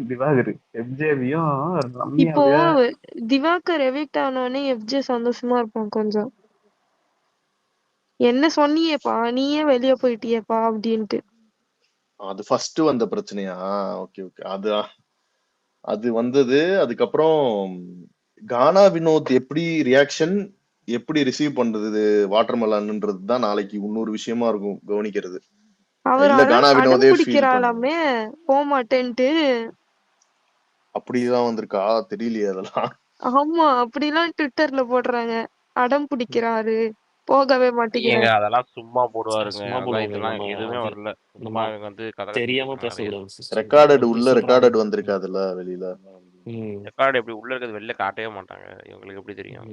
திவாகர் எஃப்ஜேவியும் இப்போ ரம்யாவைய திவாகர் எவிக்ட் ஆனோடனே எஃப்ஜே சந்தோஷமா இருப்பான் கொஞ்சம். என்ன சொன்னியேப்பா, நீயே வெளிய போயிட்டியேப்பா அப்படின்ட்டு. அது ஃபர்ஸ்ட் வந்த பிரச்சனையா? Okay okay. அது வந்தது. அதுக்கப்புறம் கானா வினோத் எப்படி ரியாக்ஷன் எப்படி ரிசீவ் பண்றது வாட்டர்மெலன்ன்றது தான் நாளைக்கு இன்னொரு விஷயமா இருக்கும் கவனிக்கிறது. அவர் இல்ல கானா அடம் வினோதே ஃபீல் பண்ணு பிடிக்கிறாளாமே போமாட்டேன்ட்டு. அப்படிதான் வந்திருக்கா? தெரியலையே அதெல்லாம். ஆமா, அப்படிலாம் ட்விட்டர்ல போடுறாங்க. அடம் பிடிக்கிறாரு, போகவே ஏங்க மாட்டேங்கிறாரு. அதெல்லாம் சும்மா போடுவாருங்க. சும்மா அதெல்லாம் போடுவாங்க. இதெல்லாம் நம்ம எதுவுமே அது வரல. சும்மா நம்ம இவங்க வந்து கதை தெரியாம கட்டிட்டு இருக்காங்க நிறைய. பேசக்கூடாது. ரெக்கார்டட் ஓகே, உள்ள சூப்பரா ரெக்கார்டட் இருக்கு. வந்திருக்காதுல்ல வெளியில. ரெக்கார்டு எப்படி உள்ள இருக்கிறது வெளில காட்டவே மாட்டாங்க. இவங்களுக்கு எப்படி தெரியும்?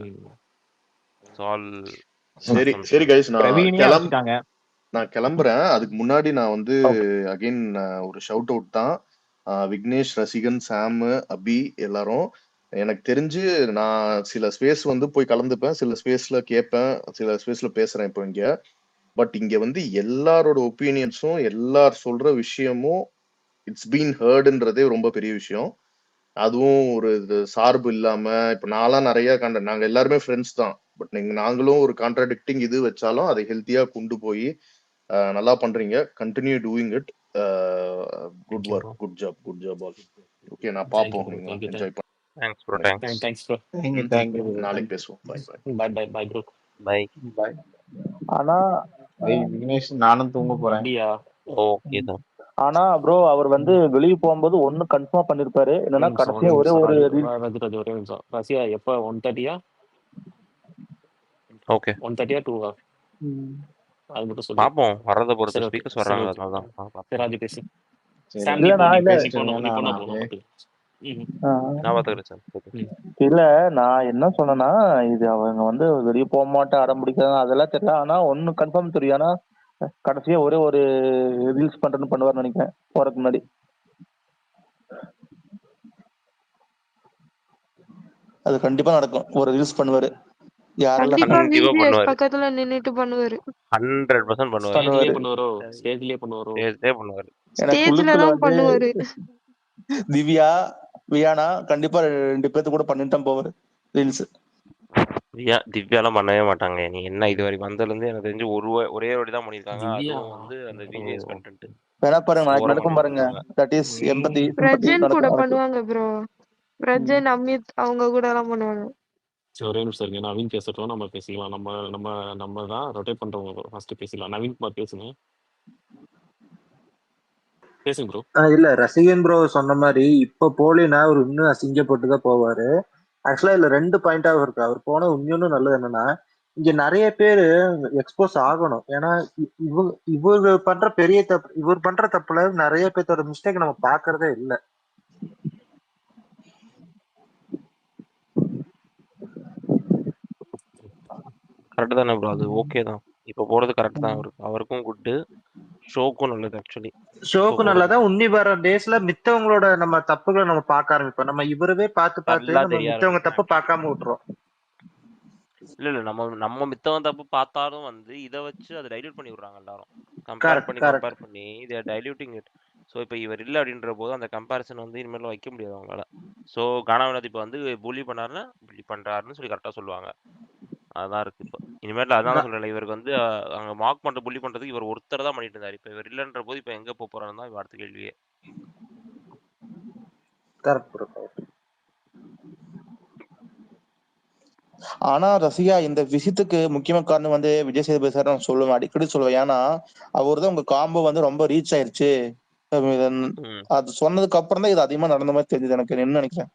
ஆல் சரி சரி கைஸ், பிரவீனையே அடிச்சிட்டாங்க. நான் கிளம்புறேன். அதுக்கு முன்னாடி நான் வந்து அகைன் ஒரு ஷவுட் அவுட் தான். விக்னேஷ், ரசிகன், சாம், அபி எல்லாரும் எனக்கு தெரிஞ்சு நான் சில ஸ்பேஸ் வந்து போய் கலந்துப்பேன், சில ஸ்பேஸ்ல கேட்பேன், சில ஸ்பேஸ்ல பேசுறேன் இப்போ இங்க. பட் இங்க வந்து எல்லாரோட ஒப்பீனியன்ஸும் எல்லார் சொல்ற விஷயமும் இட்ஸ் பீன் ஹர்டுன்றதே ரொம்ப பெரிய விஷயம். அதுவும் ஒரு சார்பு இல்லாம இப்ப நான்லாம் நிறைய நாங்க எல்லாருமே ஃப்ரெண்ட்ஸ் தான். பட் நாங்களும் ஒரு கான்ட்ராடிக்டிங் இது வச்சாலும் அதை ஹெல்த்தியா கொண்டு போய் நல்லா பண்றீங்க. Continue doing it. Good work, good job all. Okay, நான் பாப்போம். என்ஜாய் பண்ணு. Thanks bro. Thanks bro. நாளைக்கு பேசுவோம். Bye bye bye bro. Bye. ஆனா விக்னேஷ், நானும் தூங்க போறேன். அப்படியா? ஓகே தான். ஆனா ப்ரோ அவர் வந்து வெளிய போகும்போது ஒண்ணு கன்ஃபார்ம் பண்ணிருப்பாரு. என்னன்னா கடைசியா ஒரே ஒரு ஒரே நிமிஷம். ரசியா எப்ப 1:30 ஓகே 1:30 2 அது மட்டும் சொல்லு. பாப்போம். வரத பொறுத்து சரி, ஸ்பீக்கர்ஸ் சரி, வர்றாங்க. ஓகே. அதனால சரி, ராஜு பேசு. சரி, சாம், இல்ல, நீ போ, நான் நீ இல்ல. பேசி போன பேசுறீங்க, போனா நான் போதும் நமக்கு. நான் பாத்துக்கிறேன் சார். இல்ல, நான் என்ன சொன்னேன்னா இது அவங்க வந்து வெளிய போக மாட்டேன் அடம் பிடிக்கிறாங்க அதெல்லாம் தெரியல. ஆனா ஒண்ணு கன்ஃபார்ம் தெரியும். ஆனா கடைசியா ஒரே ஒரு ரீல்ஸ் பண்றேன்னு பண்ணுவார்னு நினைக்கிறேன் போறதுக்கு முன்னாடி. அது கண்டிப்பா நடக்கும். ஒரு ரீல்ஸ் பண்ணுவாரு. யாரெல்லாம் கண்டிப்பா கண்டிப்பா விபிஎஸ் பண்ணுவாரு. பக்கத்துல நின்னுட்டு பண்ணுவாரு. 100% பண்ணுவாரு. ஸ்டேஜ்லயே பண்ணுவாரோ? பண்ணுவாரு. எனக்கு ஸ்டேஜ்ல உள்ளுக்குள்ள தான் வந்து பண்ணுவாரு. திவ்யா, வியானா கண்டிப்பா 2 பேத்து கூட பண்ணிட்டு தான் போவாரு ரீல்ஸ். திவ்யாலாம் பண்ணவே மாட்டாங்க. நீ என்ன இது வரைக்கும் வந்ததுல இருந்து எனக்கு தெரிஞ்சு ஒரே வாட்டி தான் பண்ணிருக்காங்க. அதுவும் வந்து அந்த விஜேஎஸ் கண்டென்ட். வேணா பாருங்க, நாளைக்கு நடக்கும் பாருங்க. தட் இஸ் எம்பதி பிரஜன் கூட நடக்கும். பண்ணுவாங்க ப்ரோ. பிரஜன், அமித் அவங்க கூட எல்லாம் பண்ணுவாங்க. ஒரே நிமிஷம் இருக்கு. நவீன் பேசட்டும், நம்ம பேசிக்கலாம். நம்ம தான் ரொட்டேட் பண்றவங்க. ஃபர்ஸ்ட் பேசலாம். நவீன் குமார் பேசுங்க. பேசுங்க ப்ரோ. இல்ல, ரசிகன் ப்ரோ சொன்ன மாதிரி இப்ப போலினா அவர் இன்னும் அசிங்கப்பட்டு தான் போவாரு. ஆக்சுவலா இதுல 2 பாயிண்டாவும் இருக்கு. அவர் போன இன்னொன்னு நல்லது என்னன்னா, இங்க நிறைய பேரு எக்ஸ்போஸ் ஆகணும். ஏன்னா இவர் பண்ற பெரிய தப்பு, இவர் பண்ற தப்புல நிறைய பேர்த்தோட மிஸ்டேக் நம்ம பாக்குறதே இல்ல. கரெக்ட் தானே ப்ரோ? அது ஓகே தான். இப்ப போறது கரெக்ட் தான். அவருக்கும் குட், ஷோக்கும் நல்லது. ஆக்சுவலி ஷோக்கு நல்லதான். உன்னி வர டேஸ்ல மித்தவங்களோட நம்ம தப்புகளை நம்ம பார்க்க ஆரம்பிப்போம். நம்ம இவரவே பார்த்து நல்லா நம்ம தெரிய மித்தவங்க தப்பு பார்க்காம விட்டுறோம். இல்ல நம்ம மித்தவன் தப்பு பார்த்தாலும் வந்து இதை வச்சு அதை டைல்யூட் பண்ணி விடுறாங்க எல்லாரும். கம்பேர் பண்ணி இதை டைல்யூட்டிங் இட். ஸோ இப்போ இவர் இல்லை அப்படின்ற போது அந்த கம்பேரிசன் வந்து இனிமேல் வைக்க முடியாது அவங்களால. ஸோ கானாவினோத் இப்போ வந்து புலி பண்ணாருன்னா புலி பண்றாருன்னு சொல்லி கரெக்டாக சொல்லுவாங்க. அதான் இருக்கு இப்போ. இனிமேல் அதான் சொல்லல, இவருக்கு வந்து அங்கே மார்க் பண்ற புலி பண்றதுக்கு இவர் ஒருத்தர் தான் பண்ணிட்டு இருந்தாரு. இப்போ இவர் இல்லைன்ற போது இப்போ எங்க போறாருன்னு தான் அடுத்த கேள்வியே. ஆனா ரசிகா, இந்த விஷயத்துக்கு முக்கியமான காரணம் வந்து விஜய் சேதுபதி சார் நான் சொல்லுவேன், அடிக்கடி சொல்லுவேன். ஏன்னா அவர் தான் உங்க காம்போ வந்து ரொம்ப ரீச் ஆயிருச்சு. அது சொன்னதுக்கு அப்புறம் தான் இது அதிகமா நடந்த மாதிரி தெரிஞ்சது எனக்கு. என்ன நினைக்கிறேன்,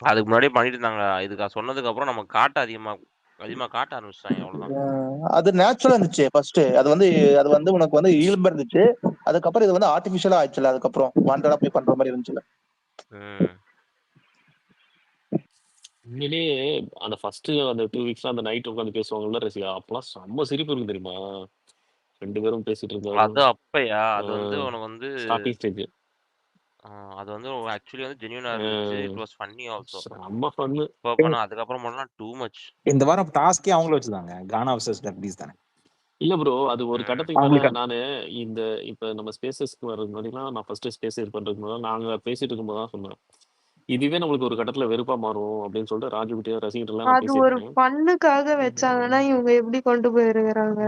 அதுக்கு முன்னாடியே பண்ணிட்டு இருந்தாங்க. இதுக்கு சொன்னதுக்கு அப்புறம் நம்ம அதிகமா காட்ட ஆரம்பிச்சிட்டாங்க. அவ்வளவுதான். அது நேச்சுரலா இருந்துச்சு ஃபர்ஸ்ட். அது வந்து உனக்கு வந்து இயல்பு இருந்துச்சு. அதுக்கப்புறம் இது வந்து ஆர்டிபிஷியலா ஆயிடுச்சுல. அதுக்கப்புறம் வாண்டடா போய் பண்ற மாதிரி இருந்துச்சுல. உண்மையிலேயே அந்த ஃபர்ஸ்ட் அந்த 2 வீக்ஸ் அந்த நைட் உட்காந்து பேசுவாங்கல்ல ரசிகா, அப்பெல்லாம் செம்ம சிரிப்பு இருக்கு தெரியுமா? 2 பேரும் பேசிட்டு இருந்தாங்க. அது அப்பயா? அது வந்து உனக்கு வந்து ஸ்டார்டிங் ஸ்டேஜ். அது வந்து ஆக்சுவலி வந்து ஜென்யூனா இருந்துச்சு. It was funny also. செம்ம ஃபன். அதுக்கப்புறம் பண்ணா டூ மச். இந்த வாரம் டாஸ்கே அவங்கள வச்சுதாங்க. கானா vs டக்பீஸ் தானே. இல்ல ப்ரோ. அது ஒரு ம். கட்டத்துக்கு மேல அவங்களுக்கு நானு இந்த இப்ப நம்ம ஸ்பேஸஸ்க்கு வர்றதுக்கு முன்னாடிலாம் நான் ஃபர்ஸ்ட் ஸ்பேஸ் இது பண்றதுக்கு முன்னாடி நாங்க பேசிட்டு இருக்கும்போது தான் சொன்னேன். இதுவே நம்மளுக்கு ஒரு கட்டத்துல வெறுப்பா மாறும் அப்படின்னு சொல்லிட்டு ராஜுகிட்டயும் ரசிகர்கிட்டலாம் நான் அது ஒரு பேசியிருக்கேன். ஃபன்னுக்காக வச்சாங்கன்னா, இவங்க எப்படி கொண்டு போயிருக்கிறாங்க?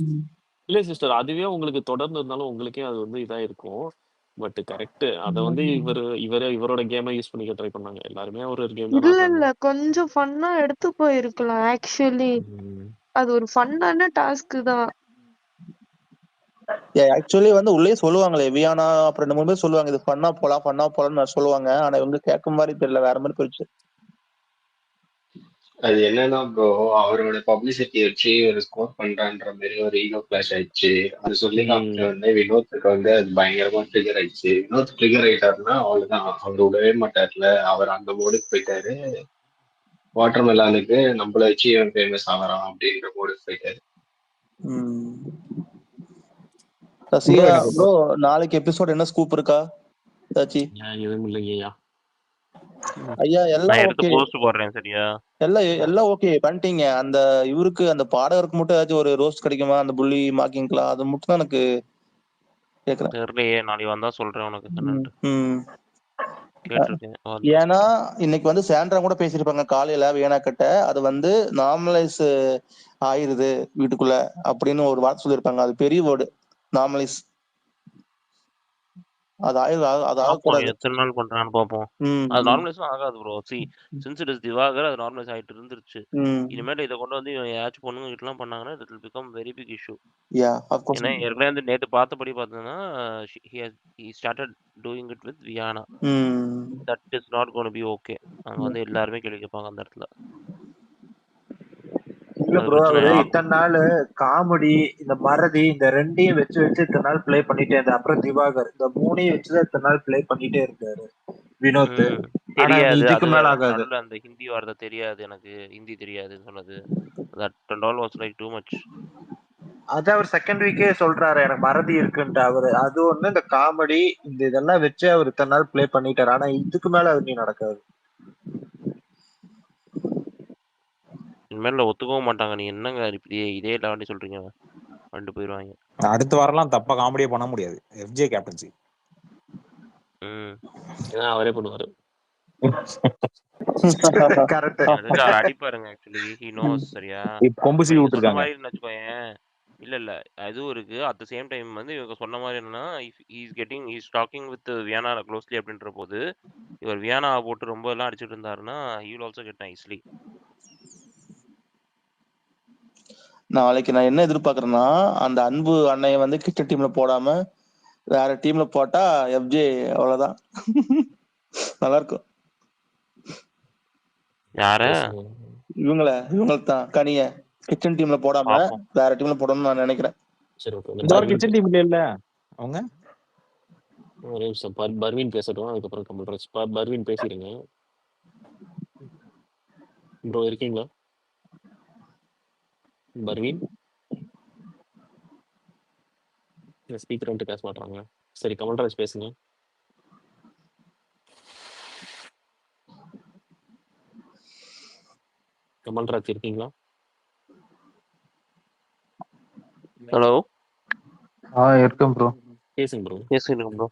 ம். இல்ல சிஸ்டர். அதுவே உங்களுக்கு தொடர்ந்து இருந்தாலும் உங்களுக்கே அது வந்து இதா இருக்கும். But correct. அத வந்து இவரோட கேமை யூஸ் பண்ணிக்க ட்ரை பண்ணாங்க. எல்லாருமே ஒரு கேம் தானே இல்ல, ஆடுறாங்க. இல்ல. கொஞ்சம் ஃபன்னா எடுத்து போயிருக்கலாம் ஆக்சுவலி. ம். அது ஒரு ஃபன்னான டாஸ்க் தான். ஆக்சுவலி வந்து உள்ளே சொல்லுவாங்களே வியானா அப்புறம் 2 3 பேர் சொல்லுவாங்க இது ஃபன்னா போலாம்னு சொல்லுவாங்க. ஆனா இவங்க கேட்கும் மாதிரி தெரியல, வேற மாதிரி போயிடுச்சு. அது என்னன்னா ப்ரோ, அவரோட பப்ளிசிட்டி வச்சு ஒரு ஸ்கோர் பண்றான்ற மாதிரி ஒரு ஈகோ கிளாஷ் ஆயிடுச்சு. அது சொல்லி காமிச்ச ம். வந்து வினோத்துக்கு வந்து அது பயங்கரமா ட்ரிகர் ஆயிடுச்சு. வினோத் ட்ரிகர் ஆயிட்டாருன்னா அவ்வளவுதான், அவர் விடவே மாட்டார்ல. அவர் அந்த மோடுக்கு போயிட்டாரு. வாட்டர் மெலானுக்கு நம்மள வச்சு இவன் ஃபேமஸ் ஆகிறான் அப்படின்ற மோடுக்கு போயிட்டாரு. ம். ப்ரோ ரசிகா எனக்கு ப்ரோ, நாளைக்கு எபிசோட் என்ன ஸ்கூப் இருக்கா ஏதாச்சி? ஏன் எதுவும் இல்லைங்கய்யா. ஐயா நான் எல்லாம் எடுத்து ஓகே, போஸ்ட் போடுறேன் சரியா? எல்லாம் ஓகே பண்ணிட்டீங்க. அந்த இவருக்கு அந்த பாடகருக்கு மட்டும் ஏதாச்சும் ஒரு ரோஸ்ட் கிடைக்குமா அந்த புள்ளி மார்க்கிங்லாம்? அது மட்டும் தான் எனக்கு கேக்குறேன். தெரியலையே, நாளைக்கு வந்தா சொல்றேன் உனக்கு என்னன்ட்டு. ம். கேட்டிருக்கேன் வரல. ஏன்னா இன்னைக்கு வந்து சாண்ட்ரா கூட பேசியிருப்பாங்க காலையில வேணா கிட்ட, அது வந்து நார்மலைஸ் ஆயிருது வீட்டுக்குள்ள அப்படின்னு ஒரு வார்த்தை சொல்லியிருப்பாங்க. அது பெரிய வேர்டு, நார்மலைஸ். அது பார்ப்போம் ஆகக்கூடாது. எத்தனை நாள் பண்றான்னு பார்ப்போம். ம், அது ம், நார்மலைஸும் ஆகாது bro. Since it is Diwakar, அது நார்மலைஸ் ஆயிட்டு இருந்துருச்சு. ம். இனிமேல் இதை கொண்டு வந்து யாராச்சும் பொண்ணுங்க கிட்டலாம் பண்ணாங்கன்னா it will become very big issue. Yeah of course. ஏன்னா ஏற்கனவே வந்து நேற்று பார்த்தபடி பார்த்தீங்கன்னா he started doing it with Viana. ம். That is not gonna be okay. அங்க வந்து எல்லாருமே கேள்வி கேட்பாங்க அந்த இடத்துல. இல்ல அது ப்ரோ, பிரச்சனை அவரு ஆகும். இத்தனை நாள் காமெடி இந்த மறதி இந்த ரெண்டையும் வச்சு இத்தனை நாள் ப்ளே பண்ணிட்டே இருந்தா. அப்புறம் திவாகர் இந்த மூணையும் வச்சுதான் இத்தனை நாள் ப்ளே பண்ணிட்டே இருக்காரு வினோத். ஆனா நீ தெரியாது. இதுக்கு அது மேல வேற. ஆகாது. நடுவில் அந்த ஹிந்தி வார்த்தை தெரியாது எனக்கு, ஹிந்தி தெரியாதுன்னு சொன்னது. That and all was like too much. அது அவர் செகண்ட் வீக்கே சொல்றாரு எனக்கு மறதி இருக்குன்ட்டு. அவரு அது ஒண்ணு இந்த காமெடி இந்த இதெல்லாம் வச்சு அவர் இத்தனை நாள் ப்ளே பண்ணிட்டாரு. ஆனா இதுக்கு மேல அது நீ நடக்காது. இனிமேல் ஒத்துக்கவும் மாட்டாங்க. நீ என்னங்க இப்படியே இதே லாண்டி சொல்றீங்க, வந்துட்டு போயிடுவாங்க. அடுத்து வரலாம் தப்பா காமெடியே பண்ண முடியாது. FJ captaincy. ஏன்னா அவரே பண்ணுவாரு. கரெக்ட். எனக்கு அவர் அடிப்பாருங்க. Actually he knows. சரியா? இப்ப கொம்பு இப்ப சீவி நீங்க சொன்ன விட்டுருக்காங்க. மாதிரி வச்சுக்கோயேன். இல்ல இல்ல அதுவும் இருக்கு. அட் த சேம் டைம் வந்து இவங்க சொன்ன மாதிரி என்னன்னா is talking with Viana closely அப்படின்ற போது இவர் வியானா போட்டு ரொம்ப எல்லாம் அடிச்சுட்டு இருந்தாருன்னா you will also get nicely. நாளைக்கு நான் என்ன எதிர்பார்க்கறேன்னா, அந்த அன்பு அன்னைய வந்து கிரிக்கெட் டீம்ல போடாம வேற டீம்ல போட்டா எஃப்ஜே அவ்வளவுதான். நல்லா இருக்கும். யார? இவங்கள்தான் கனிய கிச்சன் டீம்ல போடாம பாப்போம். வேற டீம்ல போடணும்னு நான் நினைக்கிறேன். சரி ஓகே. இந்த வாரம் கிச்சன் டீம் இல்ல அவங்க. ஒரே நிமிஷம் பர்வீன் பேசட்டும், அதுக்கப்புறம் கமெண்ட். பர்வீன் பேசிடுங்க ப்ரோ. இருக்கீங்களா பர்வீன்? ஸ்பீக்கர் வந்துட்டு பேச மாட்டாங்க. சரி கமல்ராஜ் பேசுங்க. கமல்ராஜ் இருக்கீங்களா? ஹலோ. இருக்கேன் ப்ரோ. பேசுங்க ப்ரோ. பேசுங்க ப்ரோ.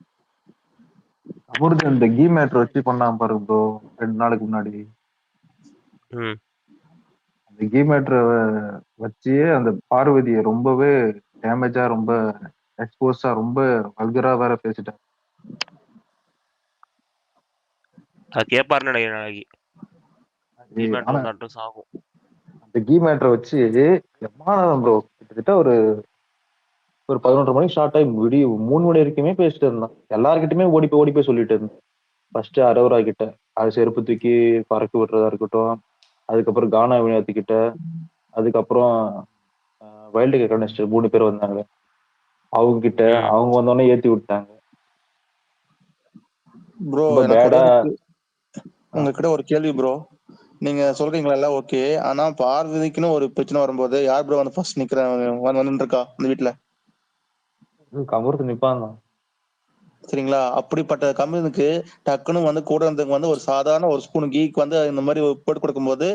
அவருக்கு இந்த கீ மேட்ரு வச்சு பண்ணாம பாருங்க ப்ரோ 2 நாளுக்கு முன்னாடி. அந்த கீ மேட்ரை வச்சு அந்த பார்வதியை ரொம்பவே டேமேஜா, ரொம்ப எக்ஸ்போஸா, ரொம்ப வல்கரா வேற பேசிட்டாங்க. அது கேட்பாருன்னு நினைக்கிறேன் நாளைக்கு. ஆனா ஆகும். அந்த கீ மேட்ரை வச்சு எம்மானதான் ப்ரோ கிட்டத்தட்ட ஒரு 11:30 மணிக்கு ஸ்டார்ட் ஆகி 3 மணி வரைக்குமே பேசிட்டு இருந்தான். எல்லாருக்கிட்டுமே ஓடி போய் சொல்லிட்டு இருந்தேன். ஃபர்ஸ்ட் அரோரா கிட்ட அது செருப்பு தூக்கி பறக்க விடுறதா இருக்கட்டும், அதுக்கப்புறம் கானா வினோத் கிட்ட, அதுக்கப்புறம் வைல்டு கனெஸ்ட் 3 பேர் வந்தாங்க அவங்க கிட்ட. அவங்க வந்தோடனே ஏத்தி விட்டாங்க. ப்ரோ உங்ககிட்ட ஒரு கேள்வி ப்ரோ. நீங்க சொல்றீங்களா ஓகே, ஆனா பார்வதிக்குன்னு ஒரு பிரச்சனை வரும்போது யார் ப்ரோ வந்து ஃபர்ஸ்ட் வந்து இருக்கா அந்த வீட்டுல? கமருக்கு நிப்பாங்க. சரிங்களா? அப்படிப்பட்ட கம்பெனிக்கு டக்குன்னு வந்து கூட இருந்தவங்க வந்து ஒரு சாதாரண ஒரு ஸ்பூன் கீக்கு வந்து இந்த மாதிரி போட்டு கொடுக்கும்போது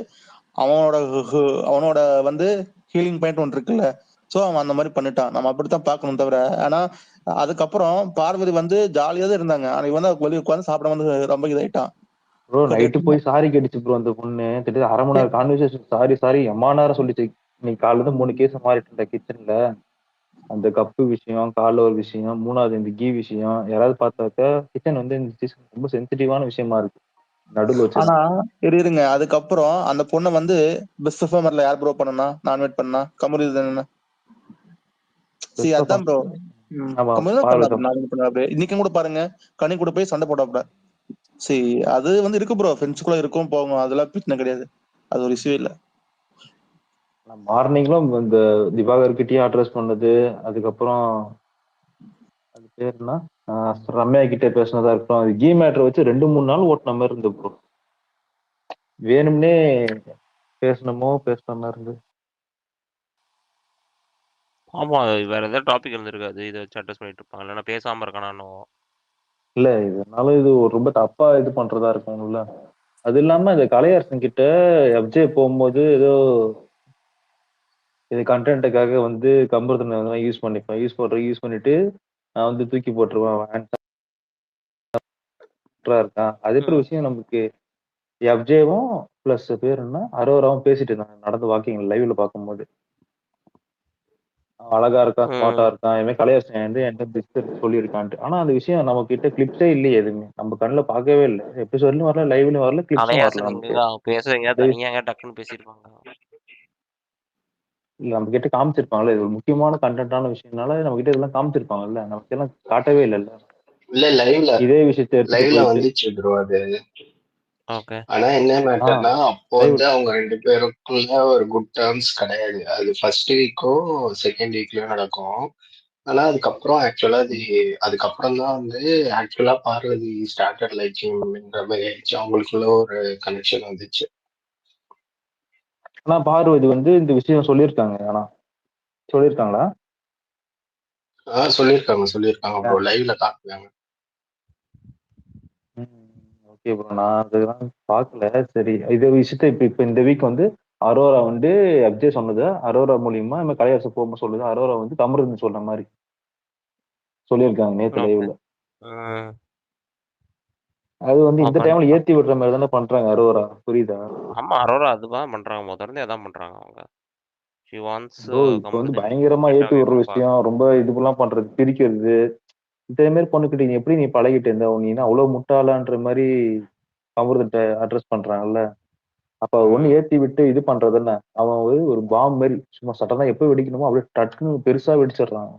அவனோட வந்து ஹீலிங் பாயிண்ட் ஒன்று இருக்குல்ல, சோ அவன் அந்த மாதிரி பண்ணிட்டான். நம்ம அப்படித்தான் பார்க்கணும் தவிர. ஆனா அதுக்கப்புறம் பார்வதி வந்து ஜாலியா தான் இருந்தாங்க. ஆனா இவன் தான் வெளியே உட்காந்து சாப்பிட வந்து ரொம்ப இதாயிட்டான். ப்ரோ நைட்டு போய் சாரி கேட்டுச்சு ப்ரோ அந்த பொண்ணு. கிட்ட 1/2 மணி நேரம் கான்வர்சேஷன் சாரி எம்மா நேரம் சொல்லிச்சு. நீ காலைல இருந்து 3 கேஸ் மாறிட்டு கிச்சன்ல. அந்த கப்பு விஷயம், காலைல ஒரு விஷயம், 3வது இந்த கீ விஷயம். யாராவது பார்த்தாக்க கிச்சன் வந்து இந்த ரொம்ப சென்சிட்டிவான விஷயமா இருக்கு. நடுவில் வச்சு. ஆனா இருங்க அதுக்கப்புறம் அந்த பொண்ணை வந்து பெஸ்ட் பெர்ஃபார்மர்ல யார் ப்ரோ பண்ணனா நாமினேட் பண்ணா? கமரு தானே. சி அதான் ப்ரோ. கமரு தான் பண்ணா நாமினேட் பண்ணா. இன்னைக்கும் கூட பாருங்க கனி கூட போய் சண்டை போட்டா. சரி அது வந்து இருக்கு ப்ரோ. ஃப்ரெண்ட்ஸ்குள்ள இருக்கும் போகும். அதெல்லாம் பிரச்சனை கிடையாது. அது ஒரு இஷ்யூ இல்ல. மார்னிங்லும் இந்த திவாகர் கிட்டயும் அட்ரஸ் பண்ணது. அதுக்கப்புறம் அது பேர் என்ன ரம்யா கிட்ட பேசினதா இருக்கட்டும். அது கீ மேட்டரை வச்சு 2-3 நாள் ஓட்டின மாதிரி இருந்து ப்ரோ. வேணும்னே பேசின மாதிரி இருந்து. ஆமா வேற ஏதாவது டாபிக் இருந்திருக்காது. இதை வச்சு அட்ரஸ் பண்ணிட்டு இருப்பாங்க. இல்லைன்னா பேசாம இருக்கானோ. இல்ல இதனால இது ரொம்ப தப்பா இது பண்றதா இருக்கும்ல. அது இல்லாம இந்த கலையரசன் கிட்ட எஃப்ஜே போகும்போது ஏதோ இது கண்டென்ட்டுக்காக வந்து கம்பர்தனை யூஸ் பண்ணிப்பேன். யூஸ் பண்ணிட்டு நான் வந்து தூக்கி போட்டுருவேன் இருக்கான். அது எப்படி விஷயம் நமக்கு எஃப்ஜேவும் பிளஸ் பேர் என்ன அரோராவும் பேசிட்டு இருந்தாங்க நடந்து வாக்கிங் லைவ்ல பார்க்கும்போது. அழகா இருக்கான், ஸ்மார்ட்டா இருக்கான், இவன் கலையரசன் வந்து என்கிட்ட சொல்லியிருக்கான்ட்டு. ஆனா அந்த விஷயம் நம்ம கிட்ட கிளிப்ஸே இல்லையே எதுவுமே. நம்ம கண்ணுல பார்க்கவே இல்லை. எபிசோட்லயும் வரல, லைவ்லயும் வரல, கிளிப்ஸும் வரல நமக்கு. பேசுறீங்க தனியாக டக்குன்னு பேசியிருப்பாங்க. இல்ல நம்ம கிட்ட காமிச்சிருப்பாங்கல்ல. இது ஒரு முக்கியமான கண்டென்ட்டான விஷயம்னால நம்ம கிட்ட இதெல்லாம் காமிச்சிருப்பாங்கல்ல. நமக்கு எல்லாம் காட்டவே இல்லைல்ல. இல்ல லைவ்ல இதே விஷயத்தை லைவ்ல வந்துச்சு ப்ரோ அது. ஆனா என்ன மேட்டர்னா அப்போ வந்து அவங்க 2 பேருக்குள்ள ஒரு குட் டேர்ம்ஸ் கிடையாது. அது ஃபர்ஸ்ட் வீக்கோ செகண்ட் வீக்லயோ நடக்கும். ஆனா அதுக்கப்புறம் ஆக்சுவலா அதுக்கப்புறம் தான் வந்து ஆக்சுவலா பார்வதி ஸ்டார்டட் லைக்கிங்ன்ற மாதிரி ஆயிடுச்சு. அவங்களுக்குள்ள ஒரு கனெக்ஷன் வந்துச்சு. ஆனா பார்வதி வந்து இந்த விஷயம் சொல்லியிருக்காங்க. ஆனா சொல்லியிருக்காங்களா? சொல்லியிருக்காங்க ப்ரோ. லைவ்ல காட்டுறாங்க. Okay bro. நான் அதெல்லாம் பார்க்கல. சரி இதே விஷயத்த இப்ப இந்த வீக் வந்து அரோரா வந்து எஃப்ஜே சொன்னது அரோரா மூலியமா நம்ம கலையரசு போகும்போது சொல்லுது. அரோரா வந்து கமருதன் சொல்ற மாதிரி சொல்லியிருக்காங்க நேத்து லைவ்ல. அது வந்து இந்த டைம்ல ஏத்தி விடுற மாதிரி தானே பண்றாங்க அரோரா. புரியுதா? ஆமா அரோரா அதுதான் பண்றாங்க. முதல்ல அதான் பண்றாங்க அவங்க. இப்ப வந்து பயங்கரமா ஏத்தி விடுற விஷயம் ரொம்ப இதுக்கெல்லாம் பண்றது பிரிக்கிறது. இதே மாதிரி பண்ணிக்கிட்டு நீ எப்படி நீ பழகிட்டு இருந்த நீ அவ்வளவு முட்டாளான்ற மாதிரி அமிர்தத்தை அட்ரஸ் பண்றாங்கல்ல. அப்ப ஒண்ணு ஏத்தி விட்டு இது பண்றது என்ன? அவன் ஒரு பாம்பு மாதிரி சும்மா சட்டதான் எப்ப வெடிக்கணுமோ அப்படியே டக்குன்னு பெருசா வெடிச்சிடுறான்.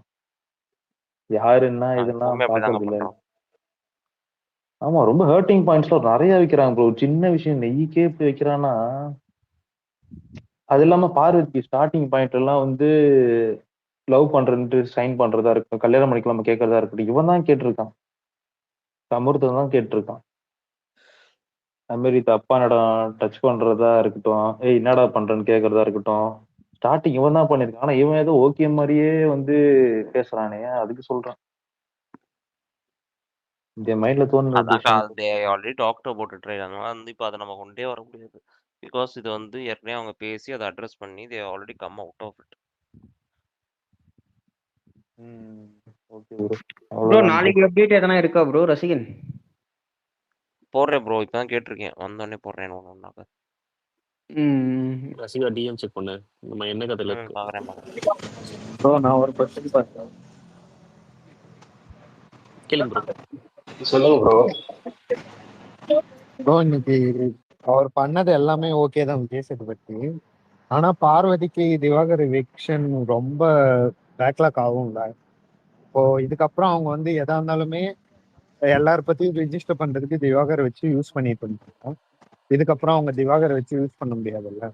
யாரு என்ன இதெல்லாம் பாக்குறது இல்ல. ஆமா ரொம்ப ஹர்ட்டிங் பாயிண்ட்ஸ்லாம் நிறைய வைக்கிறாங்க ப்ரோ. சின்ன விஷயம் நெய்க்கே இப்படி வைக்கிறான்னா அது இல்லாம பார்வதிக்கு ஸ்டார்டிங் பாயிண்ட் எல்லாம் வந்து லவ் பண்றதுன்ட்டு சைன் பண்றதா இருக்கும், கல்யாணம் பண்ணிக்கலாம் கேட்கறதா இருக்கட்டும். இவன் தான் கேட்டிருக்கான், அமிர்தம் தான் கேட்டிருக்கான். அது மாதிரி தப்பா டச் பண்றதா இருக்கட்டும், ஏய் என்னடா பண்றேன்னு கேட்கறதா இருக்கட்டும். ஸ்டார்டிங் இவன் தான் பண்ணிருக்கான். ஆனா இவன் ஏதோ ஓகே மாதிரியே வந்து பேசுறானே, அதுக்கு சொல்றான். இந்த மைண்ட்ல தோணுது ஆல்ரெடி டாக்டர் போட்டுட்டு அதனால வந்து இப்போ அதை நம்ம கொண்டே வர முடியாது. பிகாஸ் இது வந்து ஏற்கனவே அவங்க பேசி அதை அட்ரஸ் பண்ணி they already come out of it. Okay bro. Bro நாளைக்கு அப்டேட் எதனா இருக்கா ப்ரோ? ரசிகன் போடுறேன் ப்ரோ. இப்பதான் கேட்டிருக்கேன், வந்தோடனே போடுறேன் ஒன்னாக. ரசிகா டிஎம் செக் பண்ணு. நம்ம என்ன கதையில இருக்கு பாக்குறேன். ப்ரோ நான் ஒரு क्वेश्चन பார்த்தேன். கேளுங்க ப்ரோ. சொல்லுங்க ப்ரோ. ப்ரோ இன்னைக்கு அவர் பண்ணது எல்லாமே ஓகே தான் பேசுறது பத்தி. ஆனா பார்வதிக்கு திவாகர் எவிக்ஷன் ரொம்ப பேக்லாக் ஆகும்ல. இப்போ இதுக்கப்புறம் அவங்க வந்து எதா இருந்தாலுமே எல்லார பத்தியும் ரிஜிஸ்டர் பண்றதுக்கு திவாகரை வச்சு யூஸ் பண்ணிட்டு இருந்தோம். இதுக்கப்புறம் அவங்க திவாகரை வச்சு யூஸ் பண்ண முடியாதுல்ல.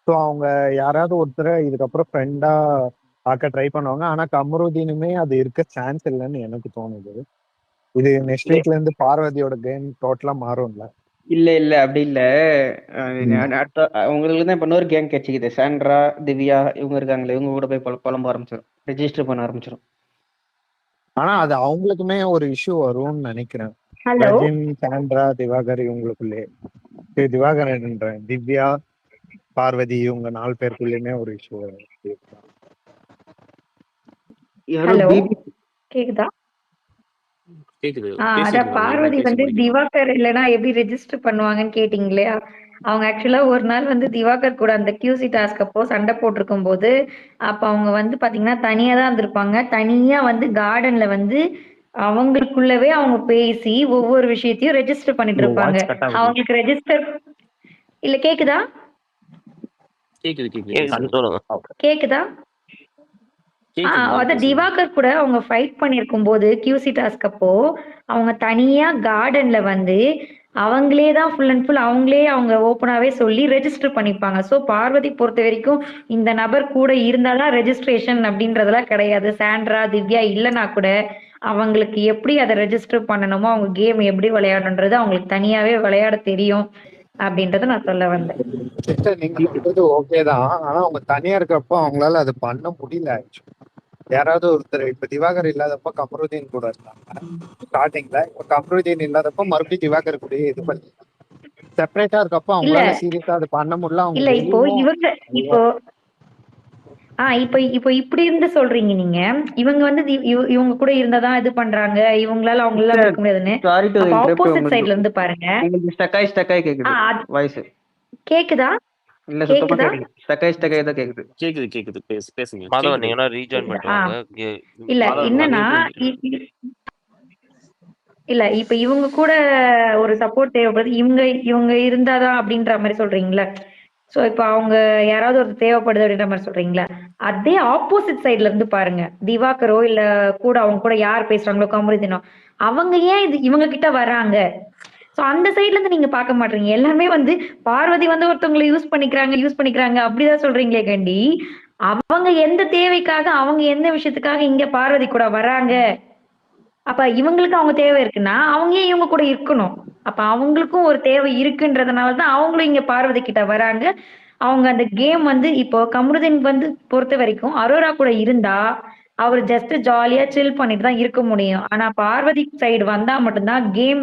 ஸோ அவங்க யாராவது ஒருத்தரை இதுக்கப்புறம் ஃப்ரெண்டா ஆக்க ட்ரை பண்ணுவாங்க. ஆனா கமருதீனுமே அது இருக்க சான்ஸ் இல்லைன்னு எனக்கு தோணுது. இது நெக்ஸ்ட் வீக்ல இருந்து பார்வதியோட கேம் டோட்டலா மாறும்ல. இல்ல அப்படி இல்ல. உங்களுக்கு தான் இப்ப இன்னொரு கேங் கிடைச்சிக்குது. சாண்ட்ரா, திவ்யா இவங்க இருக்காங்களே, இவங்க கூட போய் புலம்ப ஆரம்பிச்சிடும், ரெஜிஸ்டர் பண்ண ஆரம்பிச்சிடும். ஆனா அது அவங்களுக்குமே ஒரு இஷ்யூ வரும்னு நினைக்கிறேன். ரஜின், சாண்ட்ரா, திவாகர் இவங்களுக்குள்ளே திவாகர்ன்றேன், திவ்யா, பார்வதி இவங்க 4 பேருக்குள்ளயுமே ஒரு இஷ்யூ வரும். யாரோ ஹலோ பிபி கேக்குதா? கேக்குது அதான் பேசிட்டு இருந்தாங்க பார்வதி என்ன பேசி வந்து முடிக்கணும். திவாகர் இல்லைன்னா எப்படி ரெஜிஸ்டர் பண்ணுவாங்கன்னு கேட்டீங்க இல்லையா? அவங்க ஆக்சுவலா ஒரு நாள் வந்து திவாகர் கூட அந்த கியூசி டாஸ்க் அப்போ சண்டை போட்டிருக்கும் போது, அப்ப அவங்க வந்து பாத்தீங்கன்னா தனியா தான் இருந்திருப்பாங்க. தனியா வந்து கார்டன்ல வந்து அவங்களுக்குள்ளவே அவங்க பேசி ஒவ்வொரு விஷயத்தையும் ரெஜிஸ்டர் பண்ணிட்டு உங்க இருப்பாங்க. வாய்ஸ் கட் ஆகுது. அவங்களுக்கு ரெஜிஸ்டர் இல்ல கேக்குதா? கேக்குது கேக்குது கேக்குது பேசுங்க. சொல்லுங்க. கேக்குதா? கேக்குது நீங்க அதான் பேசுங்க. திவாகர் கூட அவங்க ஃபைட் பண்ணியிருக்கும் போது கியூசி டாஸ்க் அப்போ அவங்க தனியா கார்டன்ல வந்து அவங்களே தான் ஃபுல் அண்ட் ஃபுல் அவங்களே அவங்க ஓப்பனாவே சொல்லி ரெஜிஸ்டர் பண்ணிப்பாங்க. ஸோ பார்வதி பொறுத்த வரைக்கும் இந்த நபர் கூட இருந்தாதான் ரெஜிஸ்ட்ரேஷன் அப்படின்றதெல்லாம் கிடையாது. சாண்ட்ரா திவ்யா இல்லைன்னா கூட அவங்களுக்கு எப்படி அதை ரெஜிஸ்டர் பண்ணணுமோ அவங்க கேம் எப்படி விளையாடணுன்றது அவங்களுக்கு தனியாவே விளையாட தெரியும் அப்படின்றத நான் சொல்ல வந்தேன். சிஸ்டர் நீங்க சொல்றது ஓகே தான். ஆனா அவங்க தனியா இருக்கப்போ அவங்களால அது பண்ண முடியல. ஆக்சுவலி யாராவது ஒருத்தர் இப்ப திவாகர் இல்லாதப்ப கமருதீன் கூட இருந்தாங்க ஸ்டார்டிங்ல. இப்ப கமருதீன் இல்லாதப்ப மறுபடியும் திவாகர் கூட இது பண்ணி செப்பரேட்டா இருக்கப்போ இல்ல அவங்களால சீரியஸா அது பண்ண முடியல. அவங்க இல்ல இப்போ வெளியும் இவங்க இப்போ இப்போ இப்படி இருந்து சொல்றீங்க நீங்க. இவங்க வந்து இவங்க கூட இருந்தாதான் இது பண்றாங்க. இவங்களால அவங்களால இருக்க முடியாதுன்னு. சாரி டு அப்ப இன்டரப்ட். ஆப்போசிட் சைடுல இருந்து பாருங்க. உங்களுக்கு ஸ்டக்காய் கேக்குது வாய்ஸ். கேக்குதா? இல்ல சுத்தமா கேக்குதா? கேக்குது. ஸ்டக்காய் தான் கேக்குது. கேக்குது பேசுங்க. மாதவன் நீங்க ரீஜாயின் பண்ணிட்டு வாங்க. இல்ல என்னன்னா இல்ல இப்ப இவங்க கூட ஒரு சப்போர்ட் தேவைப்படுது. இவங்க இருந்தாதான் அப்படின்ற மாதிரி சொல்றீங்களா? சோ இப்ப அவங்க யாராவது ஒரு தேவைப்படுது அப்படின்ற மாதிரி சொல்றீங்களா? அதே ஆப்போசிட் சைட்ல இருந்து பாருங்க. திவாகரோ இல்ல கூட அவங்க கூட யார் பேசுறாங்களோ கமருதீனோ அவங்க ஏன் இது இவங்க கிட்ட வராங்க? சோ அந்த சைட்ல இருந்து நீங்க பார்க்க மாட்டீங்க. எல்லாமே வந்து பார்வதி வந்து ஒருத்தவங்களை யூஸ் பண்ணிக்கிறாங்க அப்படிதான் சொல்றீங்களே கண்டி. அவங்க எந்த தேவைக்காக அவங்க எந்த விஷயத்துக்காக இங்க பார்வதி கூட வராங்க? அப்ப இவங்களுக்கு அவங்க தேவை இருக்குன்னா அவங்க ஏன் இவங்க கூட இருக்கணும்? அப்ப அவங்களுக்கும் ஒரு தேவை இருக்குன்றதுனாலதான் அவங்களும் இங்க பார்வதி கிட்ட வராங்க. அவங்க அந்த கேம் வந்து இப்போ கமருதீன் வந்து பொறுத்த வரைக்கும் அரோரா கூட இருந்தா அவர் ஜஸ்ட் ஜாலியா சில் பண்ணிட்டு தான் இருக்க முடியும். ஆனா பார்வதி சைடு வந்தா மட்டும்தான் கேம்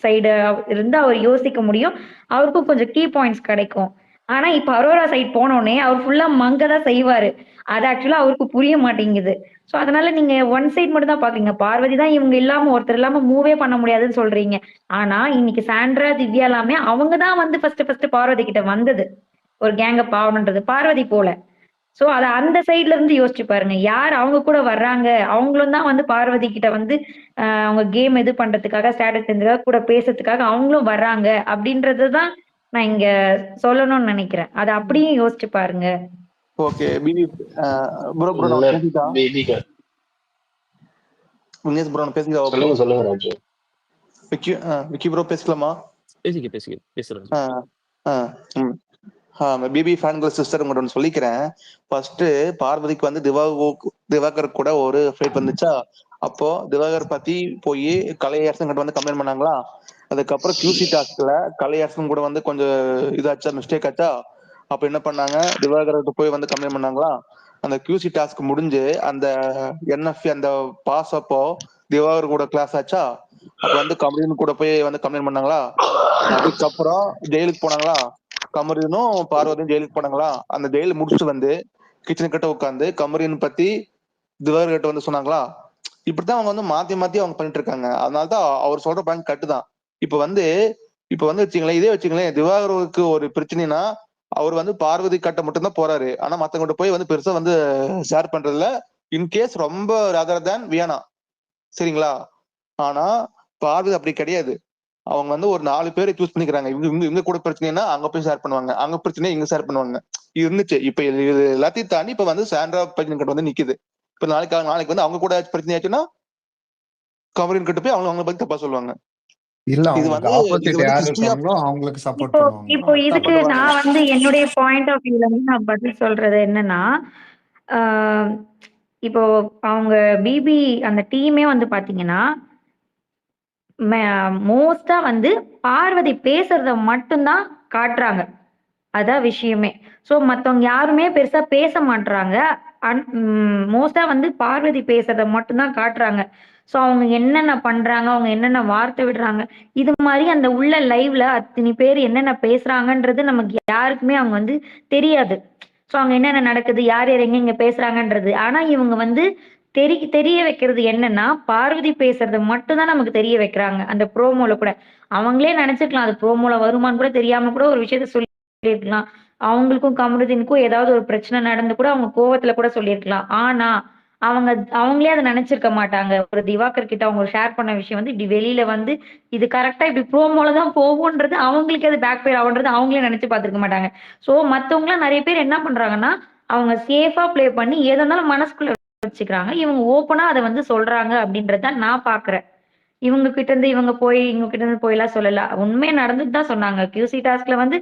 சைடு இருந்து அவர் யோசிக்க முடியும். அவருக்கும் கொஞ்சம் கீ பாயிண்ட்ஸ் கிடைக்கும். ஆனா இப்ப அரோரா சைடு போனோடனே அவர் ஃபுல்லா மங்கதான் செய்வாரு. அது ஆக்சுவலா அவருக்கு புரிய மாட்டேங்குது. சோ அதனால நீங்க ஒன் சைடு மட்டும் தான் பாக்குறீங்க. பார்வதி தான் இவங்க இல்லாம ஒருத்தர் இல்லாம மூவே பண்ண முடியாதுன்னு சொல்றீங்க. ஆனா இன்னைக்கு சாண்ட்ரா திவ்யா எல்லாமே அவங்க தான் வந்து ஃபர்ஸ்ட் பார்வதி கிட்ட வந்தது. ஒரு கேங் அப் ஆகணுன்றது பார்வதி போல. சோ அத அந்த சைடுல இருந்து யோசிச்சு பாருங்க. யார் அவங்க கூட வர்றாங்க? அவங்களும் தான் வந்து பார்வதி கிட்ட வந்து அவங்க கேம் இது பண்றதுக்காக ஸ்டேட்டஸ் செஞ்சதுக்காக கூட பேசுறதுக்காக அவங்களும் வர்றாங்க அப்படின்றதுதான் நான் இங்க சொல்லணும்னு நினைக்கிறேன். அதை அப்படியும் யோசிச்சு பாருங்க. ஓகே பிபி ப்ரோ இல்ல பேசிட்டா பேபிக்கு விக்னேஷ் ப்ரோ பேசிட்டா சொல்லுங்க ராஜு. விக்கி ப்ரோ பேசலாமா? பேசுறேன். பிபி ஃபேன்கள் சிஸ்டர் உங்கள்ட்ட ஒன்று சொல்லிக்கிறேன். ஃபர்ஸ்ட் பார்வதிக்கு வந்து திவாகர் கூட ஒரு ஃபைட் வந்துச்சா, அப்போ திவாகர் பத்தி போய் கலையரசன் கிட்ட வந்து கம்ப்ளைண்ட் பண்ணாங்களா. அதுக்கப்புறம் கியூசி டாஸ்க்ல கலையரசன் கூட வந்து கொஞ்சம் இதாச்சா, மிஸ்டேக் ஆச்சா. அப்ப என்ன பண்ணாங்க, திவாகர்கிட்ட போய் வந்து கம்ப்ளைண்ட் பண்ணாங்களா. அந்த கியூசி டாஸ்க் முடிஞ்சு அந்த என்எஃப் அந்த பாஸ் அப்போ திவாகர் கூட கிளாஸ் ஆச்சா. அப்ப வந்து கமரீன் கூட போய் வந்து கம்ப்ளைண்ட் பண்ணாங்களா. அதுக்கப்புறம் ஜெயிலுக்கு போனாங்களா. கமரீனும் பார்வதியும் ஜெயிலுக்கு போனாங்களா. அந்த ஜெயில முடிச்சுட்டு வந்து கிச்சன் கிட்ட உட்காந்து கமரீன் பத்தி திவாகர் கிட்ட வந்து சொன்னாங்களா. இப்படித்தான் அவங்க வந்து மாத்தி அவங்க பண்ணிட்டு இருக்காங்க. அதனாலதான் அவர் சொல்ற பாயிண்ட் கட்டு தான். இப்ப வந்து வச்சுங்களேன், இதே வச்சுங்களேன், திவாகருக்கு ஒரு பிரச்சனைனா அவர் வந்து பார்வதி கட்ட மட்டும்தான் போறாரு. ஆனா மத்தவங்கிட்ட போய் வந்து பெருசா வந்து ஷேர் பண்றதுல இன்கேஸ் ரொம்ப ரதர் தேன் வியானா. சரிங்களா. ஆனா பார்வதி அப்படி கிடையாது. அவங்க வந்து ஒரு 4 பேரை சூஸ் பண்ணிக்கிறாங்க. இவங்க கூட பிரச்சனைனா அங்க போய் ஷேர் பண்ணுவாங்க, அங்க பிரச்சனையை இங்க ஷேர் பண்ணுவாங்க. இருந்துச்சு. இப்ப இது எல்லாத்தையும் தாண்டி இப்ப வந்து சாண்ட்ரா பிரச்சனை கிட்ட வந்து நிக்குது. இப்ப நாளைக்கு வந்து அவங்க கூட பிரச்சனை ஆச்சுன்னா கமரின் கிட்ட போய் அவங்க பத்தி தப்பா சொல்லுவாங்க. இல்ல இது அவங்களுக்கு வந்து ஆப்போசிட் யார் இருக்காங்களோ அவங்களுக்கு சப்போர்ட் பண்ணுவாங்க. இப்போ இதுக்கு நான் வந்து என்னுடைய பாயிண்ட் ஆஃப் வியூல இருந்து நான் பதில் சொல்றது என்னன்னா, இப்போ அவங்க பிபி அந்த டீமே வந்து பாத்தீங்கன்னா மோஸ்டா வந்து பார்வதி பேசுறத மட்டும்தான் காட்டுறாங்க. அதான் விஷயமே. சோ மத்தவங்க யாருமே பெருசா பேச மாட்றாங்க. மோஸ்டா வந்து பார்வதி பேசுறத மட்டும்தான் காட்டுறாங்க. சோ அவங்க என்னென்ன பண்றாங்க, அவங்க என்னென்ன வார்த்தை விடுறாங்க, இது மாதிரி அந்த உள்ள லைவ்ல அத்தனை பேர் என்னென்ன பேசுறாங்கன்றது நமக்கு யாருக்குமே அவங்க வந்து தெரியாது. சோ அங்க என்னென்ன நடக்குது, யார் யார் எங்க பேசுறாங்கன்றது. ஆனா இவங்க வந்து தெரிய வைக்கிறது என்னன்னா, பார்வதி பேசுறது மட்டும் தான் நமக்கு தெரிய வைக்கிறாங்க. அந்த ப்ரோமோல கூட. அவங்களே நெனச்சிருக்கலாம். அது ப்ரோமோல வருமான்னு கூட தெரியாம கூட ஒரு விஷயத்த சொல்லியிருக்கலாம். அவங்களுக்கும் கமருதீனுக்கும் ஏதாவது ஒரு பிரச்சனை நடந்து கூட அவங்க கோவத்துல கூட சொல்லியிருக்கலாம். ஆனா, அவங்க அவங்களே அத நெனச்சிருக்க மாட்டாங்க. ஒரு திவாகர் கிட்ட அவங்க ஷேர் பண்ண விஷயம் வந்து இப்படி வெளியில வந்து, இது கரெக்ட்டா இப்படி ப்ரோமோல தான் போகும்ன்றது அவங்களுக்கே அது பேக் ஃபயர் ஆகுன்றது அவங்களே நெனச்சு பார்த்துருக்க மாட்டாங்க. ஸோ மத்தவங்கலாம் நெறைய பேர் என்ன பண்றாங்கன்னா, அவங்க சேஃபா ப்ளே பண்ணி எத இருந்தாலும் மனசுக்குள்ள வச்சுக்கிறாங்க. இவங்க ஓப்பனா அத வந்து சொல்றாங்க அப்படின்றத நான் பார்க்குறேன். இவங்க கிட்ட இருந்து இவங்க போய், இவங்க கிட்ட இருந்து போய்லாம் சொல்லல. உண்மையா நடந்தது தான் சொன்னாங்க. QC டாஸ்க்ல வந்து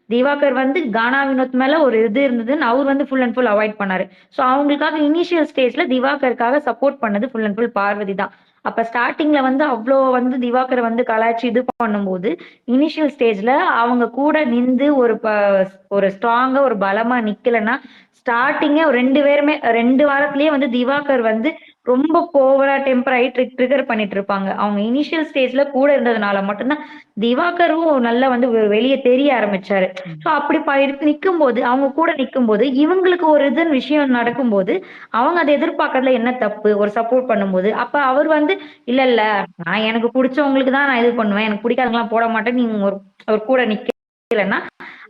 திவாகர் வந்து கானா வினோத் மேல ஒரு இது இருந்ததுன்னு அவர் வந்து ஃபுல் அண்ட் ஃபுல் அவாய்ட் பண்ணாரு. ஸோ அவங்களுக்காக இனிஷியல் ஸ்டேஜ்ல திவாகருக்காக சப்போர்ட் பண்ணது ஃபுல் அண்ட் ஃபுல் பார்வதி தான். அப்ப ஸ்டார்ட்டிங்ல வந்து அவ்ளோ வந்து திவாகர் வந்து கலாய்ச்சி இது பண்ணும்போது, இனிஷியல் ஸ்டேஜ்ல அவங்க கூட நிந்து ஒரு ஸ்ட்ராங்கா ஒரு பலமா நிக்கலன்னா, ஸ்டார்ட்டிங்கே 2 பேருமே 2 வாரத்திலேயே வந்து திவாகர் வந்து ரொம்ப ஓவரா டெம்பர் ஆயி ட்ரிகர் பண்ணிட்டு இருப்பாங்க. அவங்க இனிஷியல் ஸ்டேஜ்ல கூட இருந்ததுனால மட்டும் தான் திவாகரும் நல்லா வந்து வெளிய தெரிய ஆரம்பிச்சாரு. ஸோ அப்படி நிக்கும்போது, அவங்க கூட நிக்கும்போது, இவங்களுக்கு ஒரு விஷயம் நடக்கும்போது, அவங்க அத எதிர்பார்க்கறதுல என்ன தப்பு? ஒரு சப்போர்ட் பண்ணும்போது. அப்ப அவர் வந்து, இல்ல இல்ல நான் எனக்கு புடிச்சவங்களுக்கு தான் நான் இது பண்ணுவேன். எனக்கு பிடிக்காதவங்கலாம் போட மாட்டேன்னு நீங்க அவர் கூட நிக்கலன்னா,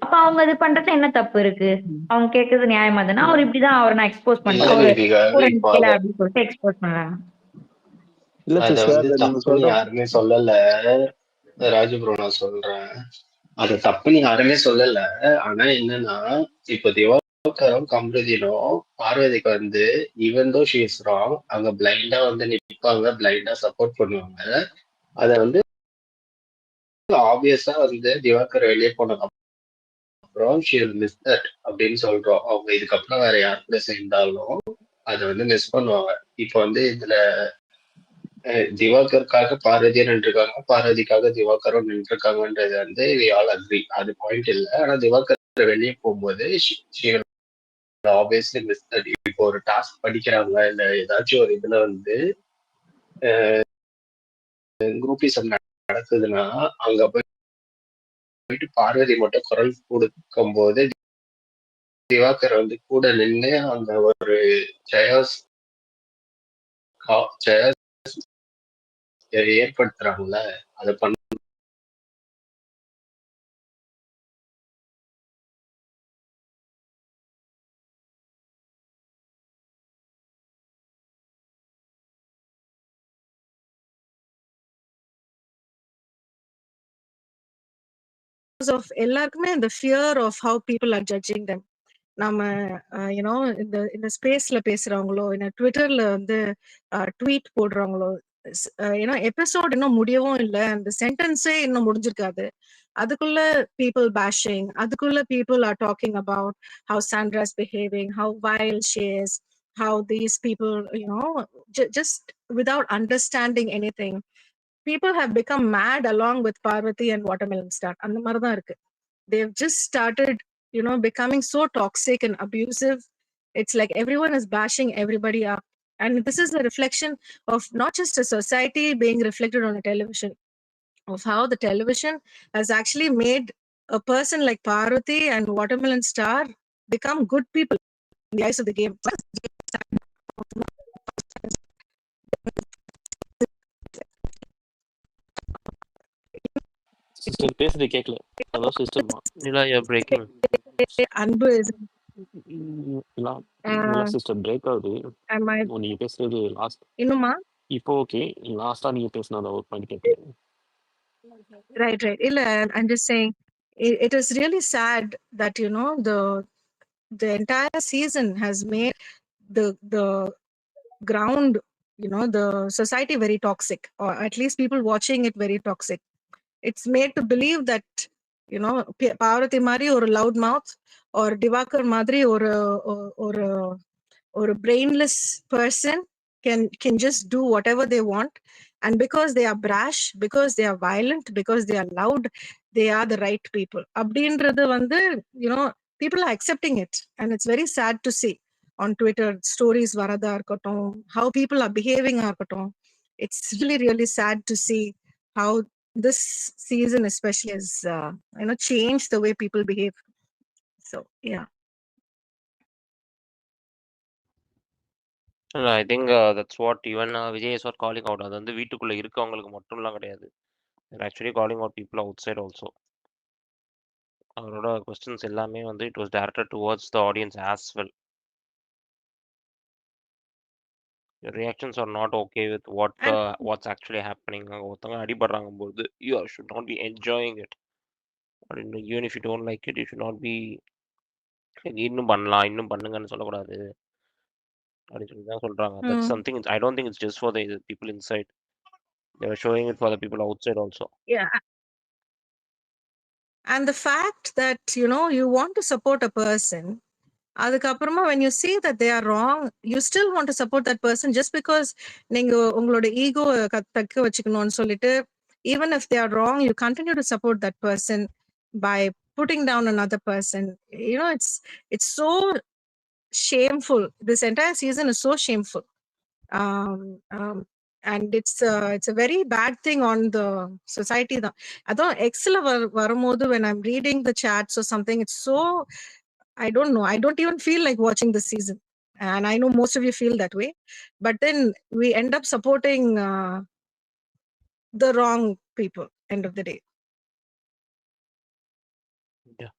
அப்ப அவங்க இது பண்றதுல என்ன தப்பு இருக்கு? அவங்க கேட்கறது நியாயமா தானே? அவர் இப்படிதான் அவர நான் எக்ஸ்போஸ் இல்ல பண்ணிட்டேன். அவரு தீபிகா, கூட இப்போ நிக்கல அப்படின்னு சொல்லிட்டு எக்ஸ்போஸ் பண்றாங்க. இல்ல அத சிஸ்டர் நீங்க தப்புன்னு சொல்ற யாருமே சொல்லல. ராஜு ப்ரோ நான் சொல்றேன், அது தப்புன்னு யாருமே சொல்லல. ஆனா என்னன்னா, இப்போ திவாகரும் கம்ருதீனும் பார்வதிக்கு வந்து even though she is wrong, அவங்க பிளைண்டா வந்து நிப்பாங்க, பிளைண்டா சப்போர்ட் பண்ணுவாங்க. அத வந்து ஆப்வியஸா வந்து திவாகர் வெளியே போனது அப்புறம் ஷி வில் மிஸ் தட் அப்படின்னு சொல்றோம். அவங்க இதுக்கப்புறம் வேற யார் கூட சேர்ந்தாலும் அதை வந்து மிஸ் பண்ணுவாங்க. இப்போ வந்து இதுல திவாகருக்காக பார்வதியா நின்றுருக்காங்க, பார்வதிக்காக திவாகரும் நின்றுருக்காங்கன்றது வந்து we all agree. அது பாயிண்ட் இல்லை. ஆனா திவாகர் வெளியே போகும்போது ஆப்வியஸ்லி மிஸ் தட். இப்போ ஒரு டாஸ்க் படிக்கிறாங்க, இல்ல ஏதாச்சும் ஒரு இதுல வந்து குரூப்பிசம் நடக்குதுன்னா அங்க போயிட்டு பார்வதி மட்டும் குரல் கொடுக்கும் போது திவாகர் வந்து கூட நின்று அந்த ஒரு ஜெயாஸ் ஏற்படுத்துறாங்கல்ல, அதை பண்ண of எல்லாருக்குமே அந்த fear of how people are judging them. நம்ம யூனோ இந்த ஸ்பேஸ்ல பேசுறவங்களோ, இல்ல ட்விட்டர்ல வந்து ட்வீட் போடுறவங்களோ, ஏன்னா எபிசோட் இன்னும் முடியவும் இல்லை, அந்த சென்டென்ஸே இன்னும் முடிஞ்சிருக்காது. அதுக்குள்ள பீப்புள் பேஷிங், அதுக்குள்ள people are talking about how Sandra's behaving, how wild she is, how these people, just without understanding anything, people have become mad along with Parvati and Watermelon Star. அந்த மாதிரி தான் இருக்கு. They've just started, becoming so toxic and abusive. It's like everyone is bashing everybody up. And this is a reflection of not just a society being reflected on a television, of how the television has actually made a person like Parvati and Watermelon Star become good people in the eyes of the game. Sister பேசுறது கேட்கல. அதான் sister Nila you are breaking. அன்பு sister break ஆகுது. நீங்க பேசுறது last இன்னுமா இப்போ okay. லாஸ்டா நீங்க பேசினத ஒரு பாயிண்ட் கேட்கல. Right. Illa, I'm just saying, it is really sad that the entire season has made the ground, the society very toxic, or at least people watching it very toxic. It's made to believe that Parvati Mari or a loud mouth, or Divakar Madri or a brainless person can just do whatever they want, and because they are brash, because they are violent, because they are loud, they are the right people. Abdindrathu vandu people are accepting it, and it's very sad to see on Twitter stories varada irukattum, how people are behaving irukattum. It's really really sad to see how this season especially has changed the way people behave. So yeah. I think that's what even Vijay is calling out. அது வந்து வீட்டுக்குள்ள இருக்கவங்களுக்கு மட்டும்லாம் கிடையாது. Actually calling out people outside also. அவரோட questions எல்லாமே வந்து it was directed towards the audience as well. Reactions are not okay with And what's actually happening. ஒருத்தவங்க அடிபடுறாங்க போது you should not be enjoying it. Even if you don't like it, you should not be இன்னும் பண்ணலாம், இன்னும் பண்ணுங்கன்னு சொல்லக்கூடாது அப்படின்னு சொல்லி தான் சொல்றாங்க. That's mm, something I don't think it's just for the people inside. They were showing it for the people outside also. yeah, and the fact that you want to support a person, அதுக்கப்புறமா when you see that they are wrong, you still want to support that person just because நீங்க உங்களோட ego தக்க வச்சுக்கணும்னு சொல்லிட்டு, even if they are wrong, you continue to support that person by putting down another person. It's so shameful. This entire season is so shameful. And it's a very bad thing on the society தான். அதுவும் எக்ஸ்ல வரும்போது when I'm reading the chats or something, it's so, I don't know, I don't even feel like watching this season, and I know most of you feel that way, but then we end up supporting the wrong people end of the day. Yeah.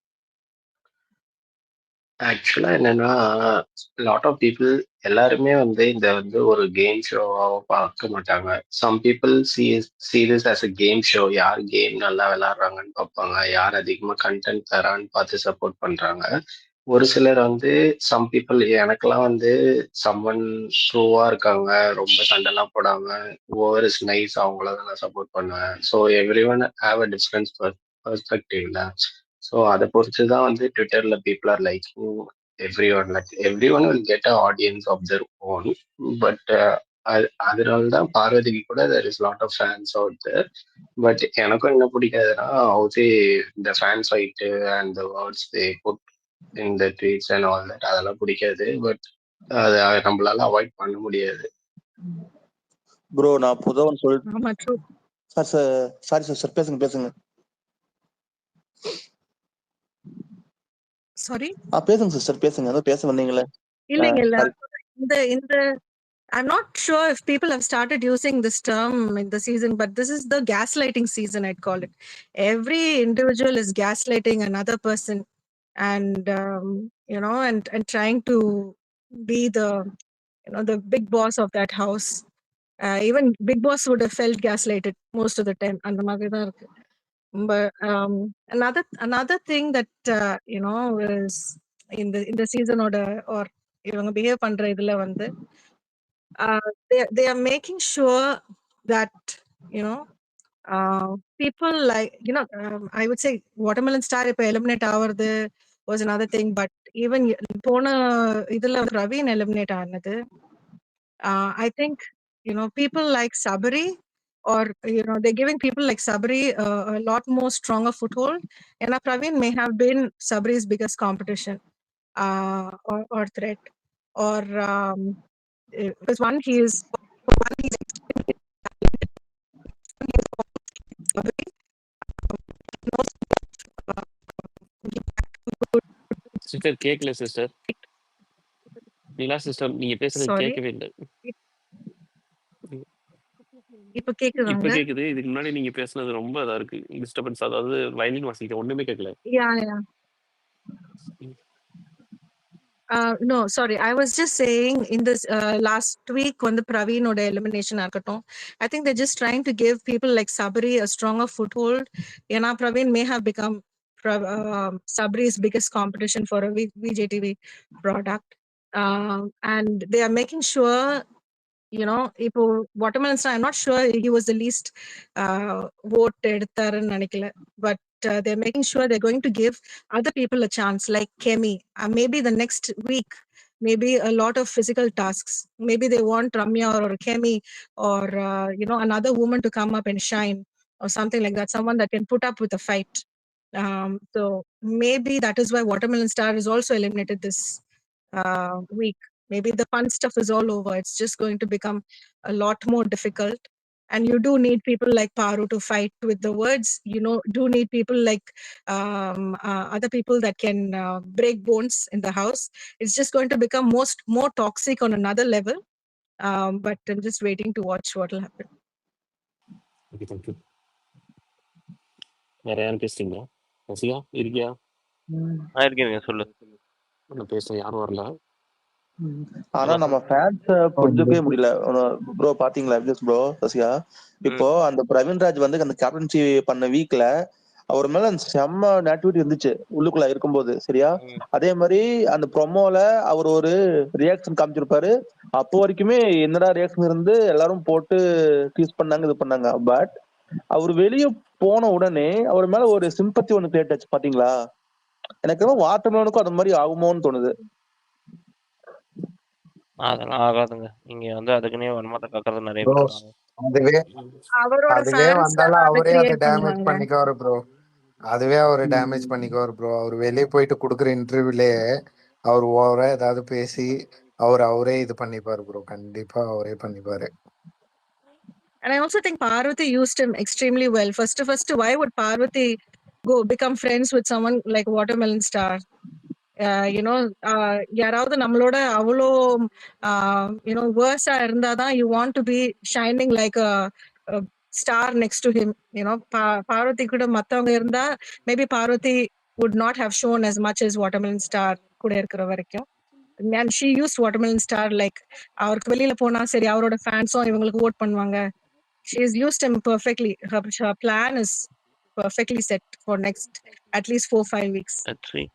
ஆக்சுவலா என்னன்னா, lot of people எல்லாருமே வந்து இந்த வந்து ஒரு game ஷோவாக பார்க்க மாட்டாங்க. Some people serious as a game show. யார் கேம் நல்லா விளையாடுறாங்கன்னு பார்ப்பாங்க, யார் அதிகமா கண்டென்ட் தரான்னு பார்த்து சப்போர்ட் பண்றாங்க. ஒரு சிலர் வந்து சம் பீப்புள், எனக்கெல்லாம் வந்து சம்மன் ட்ரூவா இருக்காங்க, ரொம்ப சண்டைலாம் போடாம ஓவர் இஸ் நைஸ், அவங்கள தான் நான் சப்போர்ட் பண்ணுவேன். So everyone have a difference பெர்ஸ்பெக்டிவ்ல. ஸோ அதை பொறுத்து தான் வந்து ட்விட்டர்ல people are like everyone will get a audience of their own. But அதனால தான் பார்வதிக்கு கூட there is lot of fans out there. But எனக்கும் என்ன பிடிக்காதுன்னா ஹவுதி இந்த fan fight and the words they put in the tweets and all that, அதெல்லாம் பிடிக்காது. பட் அதை நம்மளால அவாய்ட் பண்ண முடியாது. ப்ரோ நான் பொதுவா சொல்லிட்டு ஆமா, true. சாரி சார் பேசுங்க Sorry, பேசுங்க சிஸ்டர், பேசுங்க. ஏதோ பேச வந்தீங்களே. இல்ல இந்த I'm not sure if people have started using this term in the season, but this is the gaslighting season, I'd call it. Every individual is gaslighting another person, and and trying to be the the big boss of that house. Even big boss would have felt gaslighted most of the time. அந்த மாதிரி தான் இருக்கு. But another thing that is in the season or இவங்க behave பண்ற இதுல வந்து they are making sure that people like I would say Watermelon Star இப்ப eliminate ஆவறது was another thing, but even போன இதுல Praveen eliminate ஆனது. I think people like Sabri, or they're giving people like Sabri a lot more stronger foothold, and Praveen may have been Sabri's biggest competition or threat, or because one he is Sabri sister கேட்கல sister. நீலா sister நீங்க பேசுறது sorry கேட்கவே இல்லை. இப்ப இப்ப கேக்குதாங்க? கேக்குது. இதுக்கு முன்னாடி நீங்க பேசுனது ரொம்ப இதா இருக்கு, டிஸ்டர்பன்ஸ். அதாவது வயலின் வாசிக்க ஒண்ணுமே கேட்கல. Yeah. No, sorry. I was just saying in this last week when the Praveen or the elimination ஆகட்டும், I think they're just trying to give people like Sabri a stronger foothold. Yana Praveen may have become Sabri's biggest competition for a VJTV product. And they are making sure, இப்போ Watermelon Star, I'm not sure he was the least vote எடுத்தாருன்னு நினைக்கல, but they're making sure they're going to give other people a chance, like Kemi. Maybe the next week, maybe a lot of physical tasks. Maybe they want Ramya or Kemi or another woman to come up and shine or something like that. Someone that can put up with a fight. So maybe that is why Watermelon Star is also eliminated this week. Maybe the fun stuff is all over. It's just going to become a lot more difficult. And you do need people like Paru to fight with the words. Do need people like other people that can break bones in the house. It's just going to become more toxic on another level. But I'm just waiting to watch what will happen. Okay, thank you. வேற யாரும் பேசுறீங்களா? ரசிகா இருக்கியா? இருக்கீங்க, சொல்லு. நான் பேச யாரும் வரல. ஆனா நம்ம ஃபேன்ஸ் புரிஞ்சுக்கவே முடியல ப்ரோ. பாத்தீங்களா ப்ரோ ரசிகா? இப்போ அந்த பிரவீன்ராஜ் வந்து அந்த கேப்டன்சி பண்ண வீக்ல அவர் மேல அந்த செம்ம நேட்டிவிட்டி இருந்துச்சு உள்ளுக்குள்ள இருக்கும்போது, சரியா? அதே மாதிரி அந்த ப்ரொமோல அவர் ஒரு ரியாக்ஷன் காமிச்சிருப்பாரு. அப்போ வரைக்குமே என்னடா ரியாக்ஷன் இருந்து எல்லாரும் போட்டு டீஸ் பண்ணாங்க, இது பண்ணாங்க. பட் அவர் வெளியே போன உடனே அவர் மேல ஒரு சிம்பத்தி ஒண்ணு கிரியேட் ஆச்சு. பாத்தீங்களா? எனக்கு வாட்டர்மேனுக்கும் அது மாதிரி ஆகுமோன்னு தோணுது. அதெல்லாம் ஆகாதுங்க. இங்க வந்து அதுக்குன்னே வன்மத்தை காக்குறது நிறைய ப்ரோ பேர் இருக்காங்க. அவரோட அதுவே fans வந்தாலும் அதை அவரே அதை create டேமேஜ் பண்ணுவாங்க. பண்ணிக்குவாரு ப்ரோ. அதுவே அவரு டேமேஜ் பண்ணிக்குவாரு ப்ரோ. அவர் வெளியே போயிட்டு கொடுக்குற இன்டர்வியூலயே அவர் ஓவரா ஏதாவது பேசி அவரே இது பண்ணிப்பாரு ப்ரோ. கண்டிப்பா அவரே பண்ணிப்பாரு. And I also think Parvati used him extremely well. First, why would Parvati become friends with someone like Watermelon Star? யாராவது நம்மளோட அவ்வளோ வேர்ஸா இருந்தாதான் you want to be shining like star next to him. Parvathy கூட மத்தவங்க இருந்தா maybe Parvathy would not have shown as much as Watermelon Star கூட இருக்கிற வரைக்கும். And she used Watermelon Star like அவருக்கு வெளியில போனா சரி அவரோட ஃபேன்ஸும் இவங்களுக்கு ஓட் பண்ணுவாங்க. She has used him perfectly. Her plan is perfectly set for next at least 4-5 weeks. Let's see.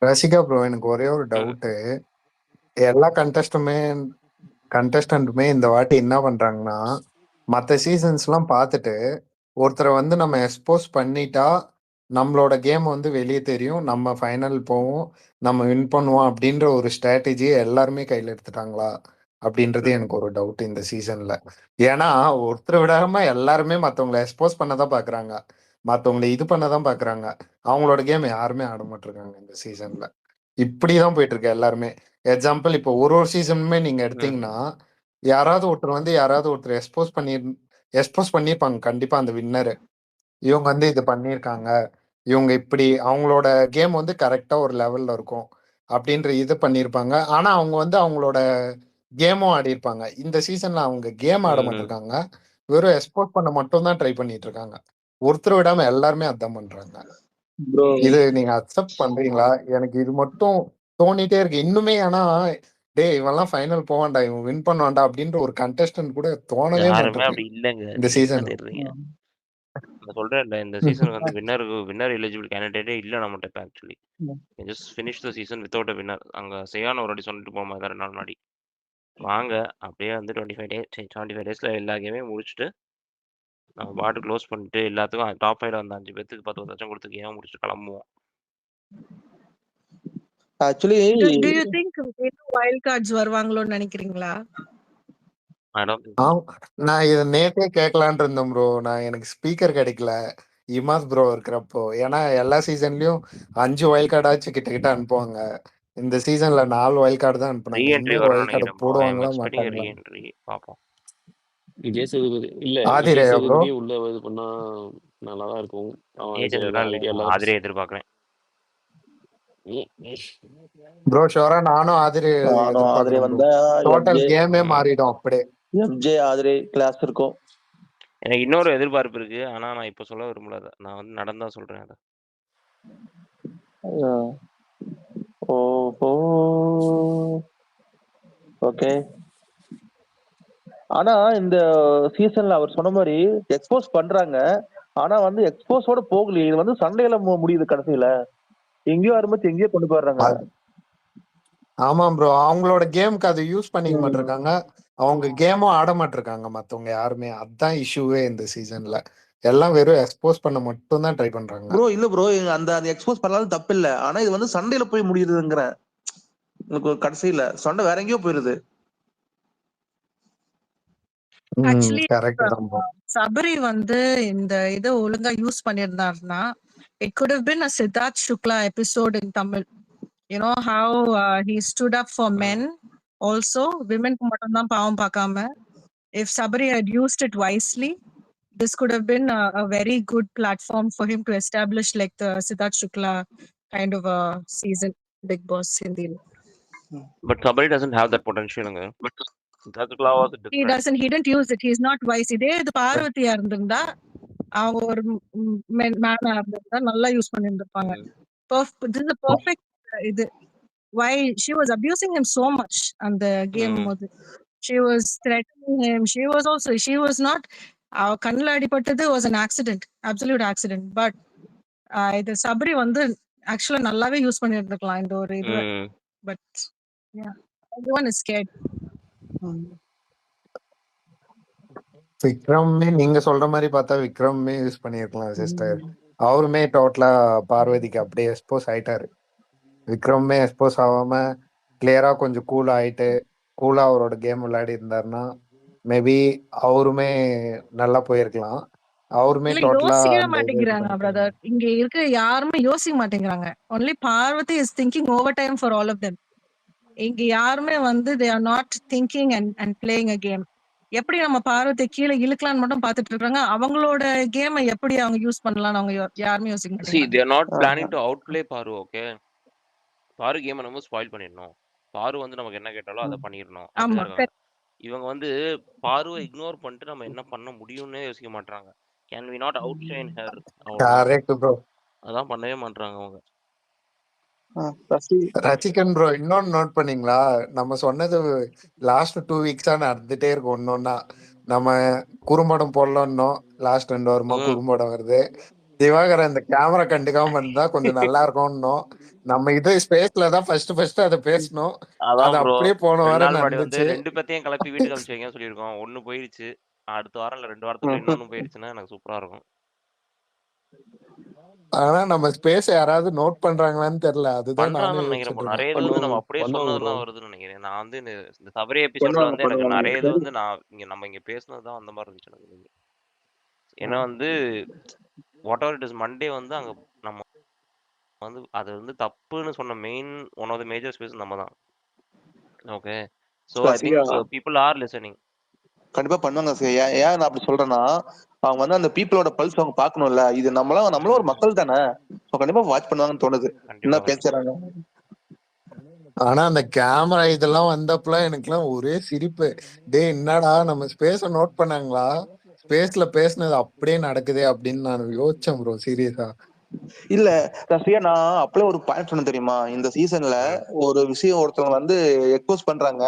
Rasika bro, எனக்கு ஒரே ஒரு டவுட்டு. எல்லா கண்டஸ்டன்ட்டுமே இந்த வாட்டி என்ன பண்றாங்கன்னா, மற்ற சீசன்ஸ்லாம் பார்த்துட்டு ஒருத்தரை வந்து நம்ம எக்ஸ்போஸ் பண்ணிட்டா நம்மளோட கேம் வந்து வெளியே தெரியும், நம்ம ஃபைனல் போவோம், நம்ம வின் பண்ணுவோம் அப்படின்ற ஒரு ஸ்ட்ராட்டஜியை எல்லாருமே கையில் எடுத்துட்டாங்களா அப்படின்றது எனக்கு ஒரு டவுட் இந்த சீசன்ல. ஏன்னா ஒருத்தர் விடாம எல்லாருமே மற்றவங்களை எக்ஸ்போஸ் பண்ணதான் பாக்குறாங்க, மற்றவங்களை இது பண்ணதான் பாக்குறாங்க. அவங்களோட கேம் யாருமே ஆட மாட்டிருக்காங்க இந்த சீசன்ல. இப்படிதான் போயிட்டு இருக்கு எல்லாருமே. எக்ஸாம்பிள் இப்போ ஒரு சீசனுமே நீங்க எடுத்தீங்கன்னா யாராவது ஒருத்தர் எக்ஸ்போஸ் பண்ணிருப்பாங்க கண்டிப்பா அந்த வின்னரு. இவங்க வந்து இது பண்ணியிருக்காங்க, இவங்க இப்படி அவங்களோட கேம் வந்து கரெக்டா ஒரு லெவல்ல இருக்கும் அப்படின்ற இது பண்ணியிருப்பாங்க. ஆனா அவங்க வந்து அவங்களோட கேமும் ஆடி இருப்பாங்க. இந்த சீசன்ல அவங்க கேம் ஆட மாட்டிருக்காங்க, வெறும் எக்ஸ்போர்ட் பண்ண மட்டும் தான் ட்ரை பண்ணிட்டு இருக்காங்க. ஒருத்தர் விடாம எல்லாருமே அதான் பண்றாங்க. இது நீங்க அக்செப்ட் பண்றீங்களா? எனக்கு இது மட்டும் தோணிட்டே இருக்கு இன்னுமே. ஆனா டேய் இவெல்லாம் ஃபைனல் போவான்டா, இவன் வின் பண்ணுவான்டா அப்படின்ற ஒரு கண்டெஸ்டன்ட் கூட தோணவே யாருமே அப்படி மாட்டேங்குது இல்லைங்க. இந்த சீசன். நான் சொல்றேன்ல, இந்த சீசனுக்கு வந்து வின்னர் எலிஜிபிள் கேண்டிடேட்டே இல்லை நம்மகிட்ட இப்போ. Actually just finish the season without a winner. அங்கே செய்யான்னு ஒரு வாட்டி சொல்லிட்டு போமா 2 நாள் முன்னாடி. வாங்க அப்படியே வந்து 75 டேஸ்ல எல்லா கேமையும் முடிச்சுட்டு நம்ம பாட்டு க்ளோஸ் பண்ணிட்டு எல்லாத்துக்கும் டாப் 5 வந்த 5 பேத்துக்கு 10 லட்சம் கொடுத்து கேம் முடிச்சுட்டு கிளம்புவோம். Actually Do you think wild cards வருவாங்களோன்னு நினைக்கிறீங்களா? நான் இதை நேத்தே கேட்கலான் இருந்தேன் ப்ரோ. எனக்கு ஸ்பீக்கர் கிடைக்கல இமாஸ் ப்ரோ இருக்கிறப்போ. ஏன்னா எல்லா சீசன்லயும் 5 வைல்ட் கார்டாச்சும் கிட்ட அனுப்புவாங்க. இந்த சீசன்ல 4 வைல்ட் கார்டு தான் அனுப்புனாங்க. ரீஎன்ட்ரி இன்னொரு வரும்னு வைல்ட் கார்டு நினைக்கிறேன் ப்ரோ. ஐ அம் போடுவாங்களா எக்ஸ்பெக்டிங் மாட்டாங்களா? ரீஎன்ட்ரி. பாப்போம். விஜய் சேதுபதி இல்ல, ஆதிரேயா விஜய் ப்ரோ? சேதுபதி உள்ள இது பண்ணா நல்லாதான் இருக்கும். அவன் ஏஜென்ட் எல்லாம் ஐடியாலாம் ஆதிரே எதிர்பார்க்குறேன். ப்ரோ ஷோரா நானும் ஆதிரே ஆதிரே எதிர்பார்க்கிறேன் ப்ரோ. வந்தா டோட்டல் கேமே மாறிடும் அப்படியே. எஃப்ஜே ஆதிரே கிளாஸ் இருக்கும். எனக்கு இன்னொரு எதிர்பார்ப்பு இருக்கு, ஆனா நான் இப்ப சொல்ல விரும்பல. அதை நான் வந்து நடந்தா சொல்றேன். அதை ஓஹோ ஓகே. ஆனா இந்த சீசன்ல அவர் சொன்ன மாதிரி எக்ஸ்போஸ் பண்றாங்க, ஆனா வந்து எக்ஸ்போஸோட போகலையே. இது வந்து சண்டையில முடியுது கடைசியில. எங்கேயோ ஆரம்பிச்சு எங்கேயோ கொண்டு போயிடுறாங்க. ஆமா ப்ரோ, அவங்களோட கேமுக்கு அதை யூஸ் பண்ணிக்க மாட்டிருக்காங்க, அவங்க கேமும் ஆட மாட்டிருக்காங்க மத்தவங்க யாருமே. அதுதான் இஷ்யூவே இந்த சீசன்ல. எல்லாம் வெறும் எக்ஸ்போஸ் பண்ண மட்டும் தான் ட்ரை பண்றாங்க. ப்ரோ இல்ல ப்ரோ, அந்த எக்ஸ்போஸ் பண்ணாலும் தப்பு இல்ல. ஆனா இது வந்து சண்டையில போய் முடியுதுங்கிற கடைசியில சண்டை வேற எங்கேயோ போயிருது. ஆக்சுவலி கரெக்ட் தான் ப்ரோ. சபரி வந்து இந்த இதை ஒழுங்கா use பண்ணியிருந்தாருன்னா it could have been a Siddharth Shukla episode in Tamil. You know how he stood up for men also, women க்கு மட்டும் தான் பாவம் பார்க்காம. If Sabri had used it wisely, this could have been a very good platform for him to establish like the Siddharth Shukla kind of a season Big Boss Hindi. But Sabri doesn't have that potential. Jagla was He different. doesn't. He didn't use it. He's not wise. இதே இது பார்வதியா இருந்திருந்தா அவங்க ஒரு மேனா இருந்திருந்தா நல்லா use பண்ணியிருந்திருப்பாங்க. This is a perfect இது. Why she was abusing him so much அந்த கேம் போது. She was threatening him. She was not. அவ கண்ணில் அடிபட்டது was an accident, absolute accident. But இது சபரி வந்து ஆக்சுவலா நல்லாவே யூஸ் பண்ணியிருந்திருக்கலாம் இந்த ஒரு இது. But yeah, everyone is scared. விக்ரமே நீங்க சொல்ற மாதிரி பார்த்தா விக்ரமே யூஸ் பண்ணியிருக்கலாம் சிஸ்டர். அவருமே டோட்டலா பார்வதிக்கு அப்படியே எக்ஸ்போஸ் ஆயிட்டாரு. விக்ரமே எக்ஸ்போஸ் ஆகாம கிளியரா கொஞ்சம் கூல் ஆயிட்டு கூலா அவரோட கேம் விளையாடி இருந்தாருன்னா மேபி அவருமே நல்லா போயிருக்கலாம். அவருமே டோட்டலா யோசிக்கவே மாட்டேங்கிறாங்க பிரதர். இங்க இருக்க யாருமே யோசிக்க மாட்டேங்கிறாங்க. Only Parvathy is thinking over time for all of them. இங்க யாருமே வந்து they are not thinking and playing a game. எப்படி நம்ம பார்வதி கீழே இழுக்கலாம்னு மட்டும் பாத்துட்டு இருக்காங்க. அவங்களோட கேமை எப்படி அவங்க யூஸ் பண்ணலாம்னு அவங்க யாருமே யோசிக்க See, மாட்டேங்கிறாங்க. they are not planning to outplay Paru, okay? பாரு கேமை நம்ம ஸ்பாயில் பண்ணிடணும். பாரு வந்து நமக்கு என்ன கேட்டாலும் அதை பண்ணிடணும். ஆமா அப்படிதான் இவங்க வந்து பாருவை இக்னோர் பண்ணிட்டு நம்ம என்ன பண்ண முடியும்னே யோசிக்க மாட்டாங்க. Can we not outshine her, correct bro. அதான் பண்ணவே மாட்டாங்க அவங்க. ரசிகன் ப்ரோ இன்னொன்னு நோட் பண்ணீங்களா? நம்ம சொன்னது லாஸ்ட் 2 வீக்ஸா நடந்துட்டே இருக்கும். ஒன்னொன்னா நம்ம குறும்படம் போடலன்னோம், லாஸ்ட் 2 வாரமா குறும்படம் வருது. திவாகர் அந்த கேமரா கண்டுக்காம இருந்தா கொஞ்சம் நல்லா இருக்கும்னோம். நம்ம இது ஸ்பேஸ்ல தான் ஃபர்ஸ்ட் அதை பேசணும். அது அப்படியே போன வாரம் நடந்துச்சு. 2 பேத்தையும் கிளப்பி வீட்டுக்கு அனுப்பிச்சு வைங்க சொல்லியிருக்கோம். 1 போயிடுச்சு. அடுத்த வாரம் இல்ல 2 வாரத்துக்குள்ள இன்னொன்னு போயிடுச்சுன்னா எனக்கு சூப்பரா இருக்கும். ஆனா நம்ம ஸ்பேஸ் யாராவது நோட் பண்றாங்களான்னு தெரியல. அதுதான் பண்றாங்கன்னு நினைக்கிறேன். நிறைய இது வந்து நம்ம அப்படியே சொன்னதெல்லாம் வருதுன்னு நினைக்கிறேன். நான் வந்து இந்த சபரி எபிசோட்ல வந்து எனக்கு நிறைய இது வந்து நம்ம இங்க பேசுனதுதான் அந்த மாதிரி இருந்துச்சு எனக்கு. ஏன்னா வந்து whatever it is Monday வந்து அங்க நம்ம வந்து அது வந்து தப்புன்னு சொன்ன one of the major space நம்ம தான். Okay, so I think people are listening. கண்டிப்பா பண்ணுவாங்க. ஏன் நான் அப்படி சொல்றேன்னா, அவங்க வந்து அந்த பீப்புளோட பல்ஸ் அவங்க பாக்கணும்ல. இது நம்மளும் ஒரு மக்கள் தானே, கண்டிப்பா வாட்ச் பண்ணுவாங்கன்னு தோணுது. என்ன பேசுறாங்க. ஆனா அந்த கேமரா இதெல்லாம் வந்தப்பலாம் எனக்குலாம் ஒரே சிரிப்பு. டேய் என்னடா நம்ம ஸ்பேஸ நோட் பண்ணாங்களா? ஸ்பேஸ்ல பேசுனது அப்படியே நடக்குதே அப்படின்னு நான் யோசிச்சேன் ப்ரோ சீரியஸா. இல்ல ரஷ்யா, நான் அப்படியே ஒரு பாயிண்ட் சொன்ன தெரியுமா? இந்த சீசன்ல ஒரு விஷயம் ஒருத்தவங்க வந்து எக்ஸ்போஸ் பண்றாங்க,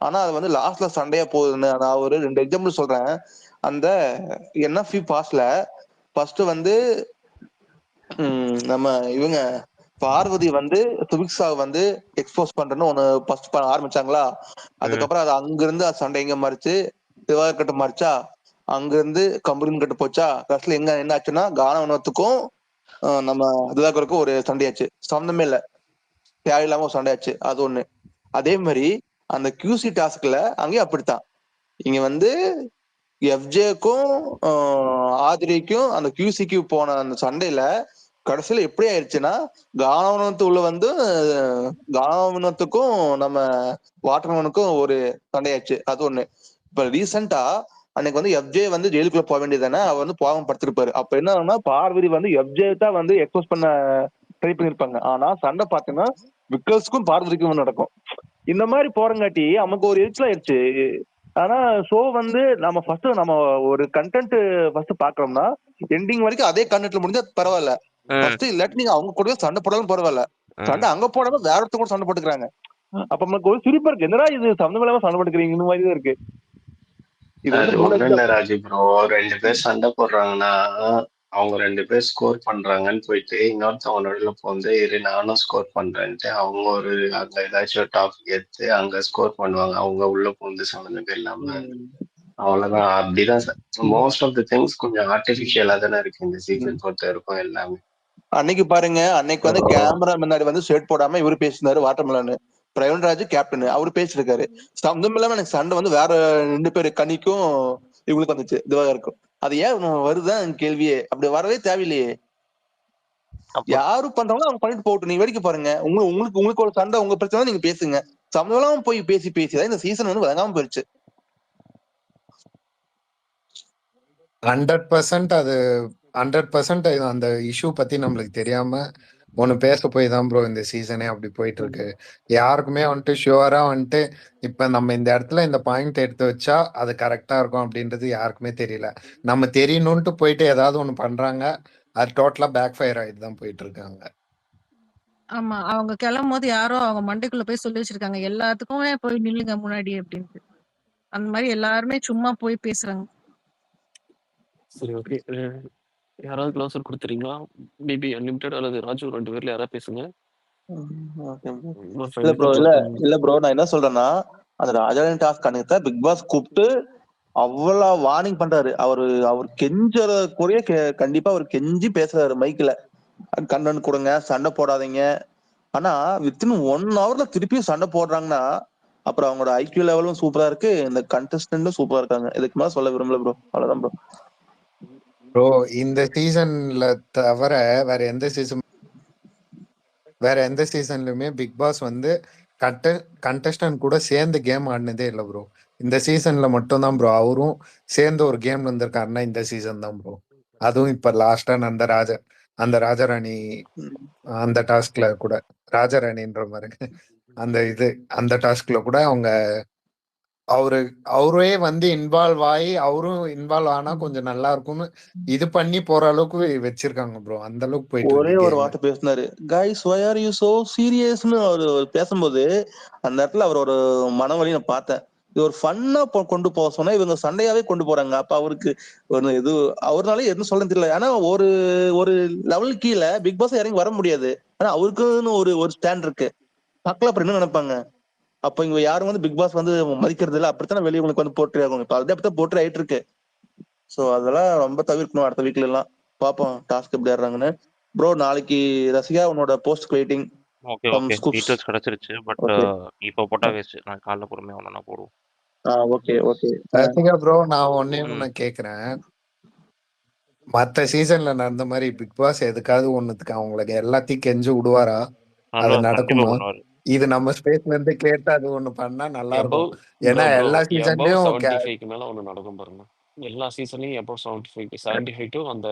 ஆனா அது வந்து லாஸ்ட்ல சண்டையா போகுதுன்னு. நான் ஒரு 2 எக்ஸாம்பிள் சொல்றேன். அந்த என்எஃப்சி பாஸ்ல ஃபர்ஸ்ட் வந்து நம்ம இவங்க பார்வதி வந்து சுபிக்ஷா வந்து எக்ஸ்போஸ் பண்றேன்னு ஒண்ணு ஃபர்ஸ்ட் ஆரம்பிச்சாங்களா. அதுக்கப்புறம் அது அங்கிருந்து சண்டை எங்க மாறிச்சு, திவாகர் கட்டு மாறிச்சா, அங்கிருந்து கம்பரின் கட்டு போச்சா. கடைசியில என்ன ஆச்சுன்னா கானவனத்துக்கும் நம்ம திவாகருக்கும் ஒரு சண்டையாச்சு. சம்பந்தமே இல்ல, தேவையில்லாம ஒரு சண்டையாச்சு. அது ஒண்ணு. அதே மாதிரி அந்த கியூசி டாஸ்க்ல அங்கேயும் அப்படித்தான். இங்க வந்து எஃப்ஜேக்கும் ஆதிரிக்கும் அந்த கியூசிக்கு போன அந்த சண்டையில கடைசியில எப்படி ஆயிடுச்சுன்னா கானவனத்துள்ள வந்து கானவனத்துக்கும் நம்ம வாட்டர்மேனுக்கும் ஒரு சண்டையாச்சு. அது ஒண்ணு. இப்ப ரீசெண்டா அன்னைக்கு வந்து எஃப்ஜே வந்து ஜெயிலுக்குள்ள போக வேண்டியதானே, அவர் வந்து பாவம் படுத்திருப்பாரு. அப்ப என்ன ஆகுனா பார்வதி வந்து எஃப்ஜே தான் வந்து எக்ஸ்போஸ் பண்ண ட்ரை பண்ணிருப்பாங்க. ஆனா சண்டை பாத்தீங்கன்னா விக்கல்ஸ்க்கும் பார்வதிக்கும் நடக்கும். இந்த மாதிரி போறங்காட்டி நமக்கு ஒரு எரிச்சல் ஆயிடுச்சு. ஆனா ஷோ வந்து நம்ம ஃபர்ஸ்ட் நம்ம ஒரு கண்டென்ட் ஃபர்ஸ்ட் பாக்குறோம்னா எண்டிங் வரைக்கும் அதே கண்டென்ட்ல முடிஞ்சா பரவாயில்ல. ஃபர்ஸ்ட் இல்லாட்டி நீங்க அவங்க கூட சண்டை போடாலும் பரவாயில்ல, சண்டை அங்க போடாம வேற ஒருத்த கூட சண்டை போட்டுக்கிறாங்க. அப்ப நமக்கு ஒரு சிரிப்பா இருக்கு, என்னடா இது சம்மந்தம் இல்லாம சண்டை போட்டுக்கிறீங்க இந்த மாதிரி தான் இருக்கு. அது ஒண்ணும் இல்ல ராஜி ப்ரோ. 2 பேர் சண்டை போடுறாங்கன்னா அவங்க 2 பேர் ஸ்கோர் பண்றாங்கன்னு போயிட்டு இன்னொருத்தவங்க நடுவில் வந்து இரு நானும் ஸ்கோர் பண்றேன்ட்டு அவங்க ஒரு அங்க ஏதாச்சும் ஒரு டாபிக் எடுத்து அங்க ஸ்கோர் பண்ணுவாங்க. அவங்க உள்ள வந்து சம்மந்தமே இல்லாம. அவ்வளவுதான். அப்படிதான் மோஸ்ட் ஆஃப் தி திங்ஸ் கொஞ்சம் ஆர்டிபிஷியலா தானே இருக்கு இந்த சீசன் பொறுத்த இருக்கும் எல்லாமே. அன்னைக்கு பாருங்க, அன்னைக்கு வந்து கேமரா முன்னாடி வந்து ஷர்ட் போடாம இவரு பேசினாரு வாட்டர்மெலன் பிரவீன்ராஜ் கேப்டன், அவரு பேசிருக்காரு. சம்பந்தம் இல்லாம எனக்கு சண்டை வந்து வேற 2 பேரு கனிக்கும் இவங்களுக்கு வந்துச்சு, திவாகருக்கும். அது ஏன் வருதுதான் கேள்வியே. அப்படி வரவே தேவையில்லையே. யாரும் பண்றாங்களோ அவங்க பண்ணிட்டு போகட்டும். நீங்க வேடிக்கை பாருங்க. உங்களுக்கு ஒரு சண்டை, உங்க பிரச்சனை நீங்க பேசுங்க. சம்பளம் போய் பேசிதான் இந்த சீசன் வந்து வழங்காம போயிடுச்சு. 100% அது 100% அந்த இஷ்யூ பத்தி நம்மளுக்கு தெரியாம ஒண்ணு பேச போய் தான் ப்ரோ இந்த சீசனே அப்படி போயிட்டு இருக்கு. யாருக்குமே வந்துட்டு ஷுவரா வந்துட்டு இப்ப நம்ம இந்த இடத்துல இந்த பாயிண்ட் எடுத்து வச்சா அது கரெக்டா இருக்கும் அப்படின்றது யாருக்குமே தெரியல. நம்ம தெரியணும்ட்டு போயிட்டு ஏதாவது ஒண்ணு பண்றாங்க, அது டோட்டலா பேக் ஃபயர் ஆயிட்டு தான் போயிட்டு இருக்காங்க. ஆமா. அவங்க கிளம்பும்போது யாரோ அவங்க மண்டைக்குள்ள போய் சொல்லி வச்சிருக்காங்க. எல்லாத்துக்குமே போய் நில்லுங்க முன்னாடி அப்படின்ட்டு. அந்த மாதிரி எல்லாருமே சும்மா போய் பேசுறாங்க. சரி ஓகே. யாராவது க்ளோசர் கொடுத்துறீங்களா? பிபி அன்லிமிட்டெட் அல்லது ராஜு 2 பேர்ல யாராவது பேசுங்க. Okay bro. ஒரு 5 இல்ல ப்ரோ மினிட்ஸ் இல்ல ப்ரோ நான் என்ன சொல்றேன்னா அந்த ராஜாவின் டாஸ்க் அன்னைக்கு பிக் பாஸ் கூப்பிட்டு அவ்வளவு வார்னிங் பண்றாரு. அவர் கெஞ்சற குறைய கண்டிப்பா அவர் கெஞ்சி பேசுறாரு மைக்ல. கண்டென்ட் கொடுங்க, சண்டை போடாதீங்க. ஆனா வித்தின் 1 ஹவர்ல திருப்பியும் சண்டை போடுறாங்கன்னா அப்புறம் அவங்களோட ஐக்யூ லெவலும் சூப்பரா இருக்கு, இந்த கண்டஸ்டன்டும் சூப்பரா இருக்காங்க. இதுக்கு மேல சொல்ல விரும்பல ப்ரோ. அவ்வளவுதான் ப்ரோ. ப்ரோ இந்த சீசன்ல தவிர வேற எந்த சீசன்லயுமே பிக் பாஸ் வந்து கண்டஸ்டன்ட் கூட சேர்ந்து கேம் ஆடினதே இல்லை ப்ரோ. இந்த சீசன்ல மட்டும் தான் ப்ரோ அவரும் சேர்ந்து ஒரு கேம் வந்திருக்காருன்னா இந்த சீசன் தான் ப்ரோ. அதுவும் இப்ப லாஸ்டா அந்த ராஜாராணி அந்த டாஸ்க்ல கூட ராஜாராணின்ற மாதிரி அந்த டாஸ்க்ல கூட அவரே வந்து இன்வால்வ் ஆகி அவரும் இன்வால்வ் ஆனா கொஞ்சம் நல்லா இருக்கும்னு இது பண்ணி போற அளவுக்கு வச்சிருக்காங்க ப்ரோ. அந்த அளவுக்கு போயிட்டு ஒரே இருக்கு ஒரு game. வார்த்தை பேசினாரு, guys why are you so seriousஸ்னு அவர் பேசும்போது அந்த இடத்துல அவர் ஒரு மனவழி நான் பார்த்தேன். இது ஒரு ஃபன்னா கொண்டு போக சொன்னா இவங்க சண்டையாவே கொண்டு போறாங்க. அப்ப அவருக்கு ஒரு இது அவர்னால எதுவும் சொல்ல தெரியல. ஏன்னா ஒரு லெவல் கீழே பிக் பாஸ் இறங்கி வர முடியாது. ஆனா அவருக்குன்னு ஒரு ஸ்டாண்ட் இருக்கு. மக்கள் அப்புறம் என்ன நினைப்பாங்க? அப்ப இவங்க யாரும் வந்து பிக் பாஸ் வந்து மதிக்கிறது இல்ல, அப்படித்தானே வெளியே உங்களுக்கு வந்து போட்டு ஆகும். இப்ப அதே அப்படித்தான் போட்டு ஆயிட்டு இருக்கு. சோ அதெல்லாம் ரொம்ப தவிர்க்கணும் அடுத்த வீக்ல எல்லாம். பாப்போம் டாஸ்க் எப்படி ஆடுறாங்கன்னு. ப்ரோ நாளைக்கு ரசிகா உன்னோட போஸ்ட் வெயிட்டிங். ஓகே டீடைல்ஸ் கிடைச்சிருச்சு. பட் இப்போ போட்டா வேஸ்ட். நான் காலைல பொறுமையா ஒண்ணா போடுவோம். ஓகே ரசிகா ப்ரோ நான் ஒண்ணு கேக்குறேன். மத்த சீசன்ல நடந்த மாதிரி பிக் பாஸ் எதுக்காவது ஒண்ணுத்துக்கு அவங்களுக்கு எல்லாத்தையும் கெஞ்சு விடுவாரா? அது நடக்குமா? இது நம்ம ஸ்பேஸ்ல இருந்து கேட்டு அது ஒண்ணு பண்ணா நல்லா இருக்கும். ஏன்னா எல்லா சீசன்லயும் 75க்கு மேல ஒண்ணு நடக்கும் பாருங்க. எல்லா சீசன்லயும் above 75 டு அந்த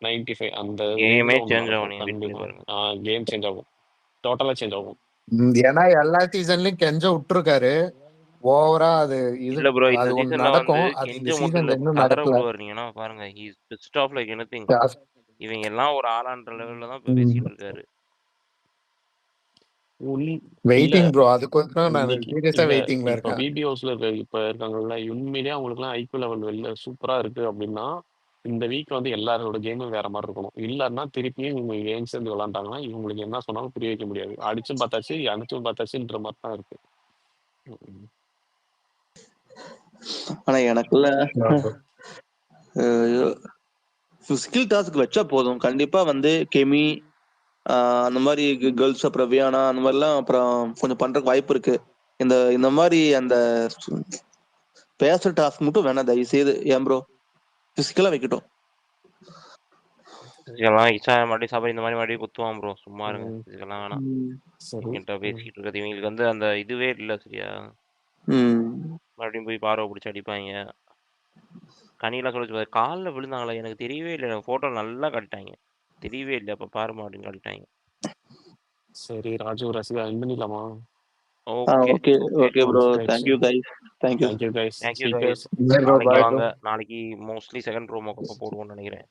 95 அந்த கேமே சேஞ்ச் ஆகும். நீங்க வெயிட் பண்ணி பாருங்க. கேம் சேஞ்ச் ஆகும். டோட்டலா சேஞ்ச் ஆகும். ஏன்னா எல்லா சீசன்லயும் கெஞ்ச விட்டுருக்காரு. ஓவரா அது இல்ல ப்ரோ இந்த அது ஒண்ணு சீசன்ல வந்து நடக்கும். அது இந்த கெஞ்ச மட்டும் சீசன்ல இல்ல இன்னும் கதற நடக்கல. விடுவாரு. நீங்கன்னா பாருங்க he is pissed off like anything. இவங்க எல்லாம் ஒரு ஆளான்ற லெவல்ல தான் இப்ப பேசிட்டு இருக்காரு. Waiting bro. அதுக்கோசரம் நான் சீரியஸா வெயிட்டிங்ல இப்ப இருக்கேன். பிபி ஹவுஸ்ல இப்ப இருக்காங்கல்ல உண்மையிலேயே அவங்களுக்குலாம் ஐக்யூ லெவல் வெளில சூப்பரா இருக்கு அப்படின்னா இந்த வீக் வந்து எல்லாரோட கேமும் வேற மாதிரி இருக்கணும். இல்லைன்னா திருப்பியும் இவங்க கேம் சேர்ந்து விளாண்டாங்கன்னா இவங்களுக்கு என்ன சொன்னாலும் புரிய வைக்க முடியாது. அடிச்சும் பார்த்தாச்சு அனுச்சும் பார்த்தாச்சுன்ற மாதிரி தான் இருக்கு. ஆனா எனக்குள்ள ஸ்கில் டாஸ்க் வச்சா போதும். கண்டிப்பா வந்து கெமி அந்த மாதிரி கேர்ள்ஸ் அப்புறம் வியானா அந்த மாதிரிலாம் அப்புறம் கொஞ்சம் பண்றதுக்கு வாய்ப்பு இருக்கு. இந்த மாதிரி அந்த பேசுற டாஸ்க் மட்டும் வேணாம் தயவு செய்து. ஏன் ப்ரோ பிசிக்கலா வைக்கட்டும். இதெல்லாம் இசா மறுபடியும் சபை இந்த மாதிரி மறுபடியும் குத்துவான் ப்ரோ. சும்மா இருங்க. இதெல்லாம் வேணாம். என்கிட்ட பேசிட்டு இருக்கிறது இவங்களுக்கு வந்து அந்த இதுவே இல்லை சரியா. மறுபடியும் போய் பார்வை பிடிச்சி அடிப்பாங்க. கனியெல்லாம் சொல்லி காலில் விழுந்தாங்களா எனக்கு தெரியவே இல்லை. எனக்கு போட்டோ நல்லா காட்டிட்டாங்க. தெரியவே இல்லை. அப்ப பாருமா அப்படின்னு காட்டிட்டாங்க. சரி ராஜு ரசிகா என் பண்ணிடலாமா? Okay bro. Thank you guys. Thank you guys. நாளைக்கு வாங்க. நாளைக்கு மோஸ்ட்லி செகண்ட் ப்ரோமோ போடுவோம்னு நினைக்கிறேன்.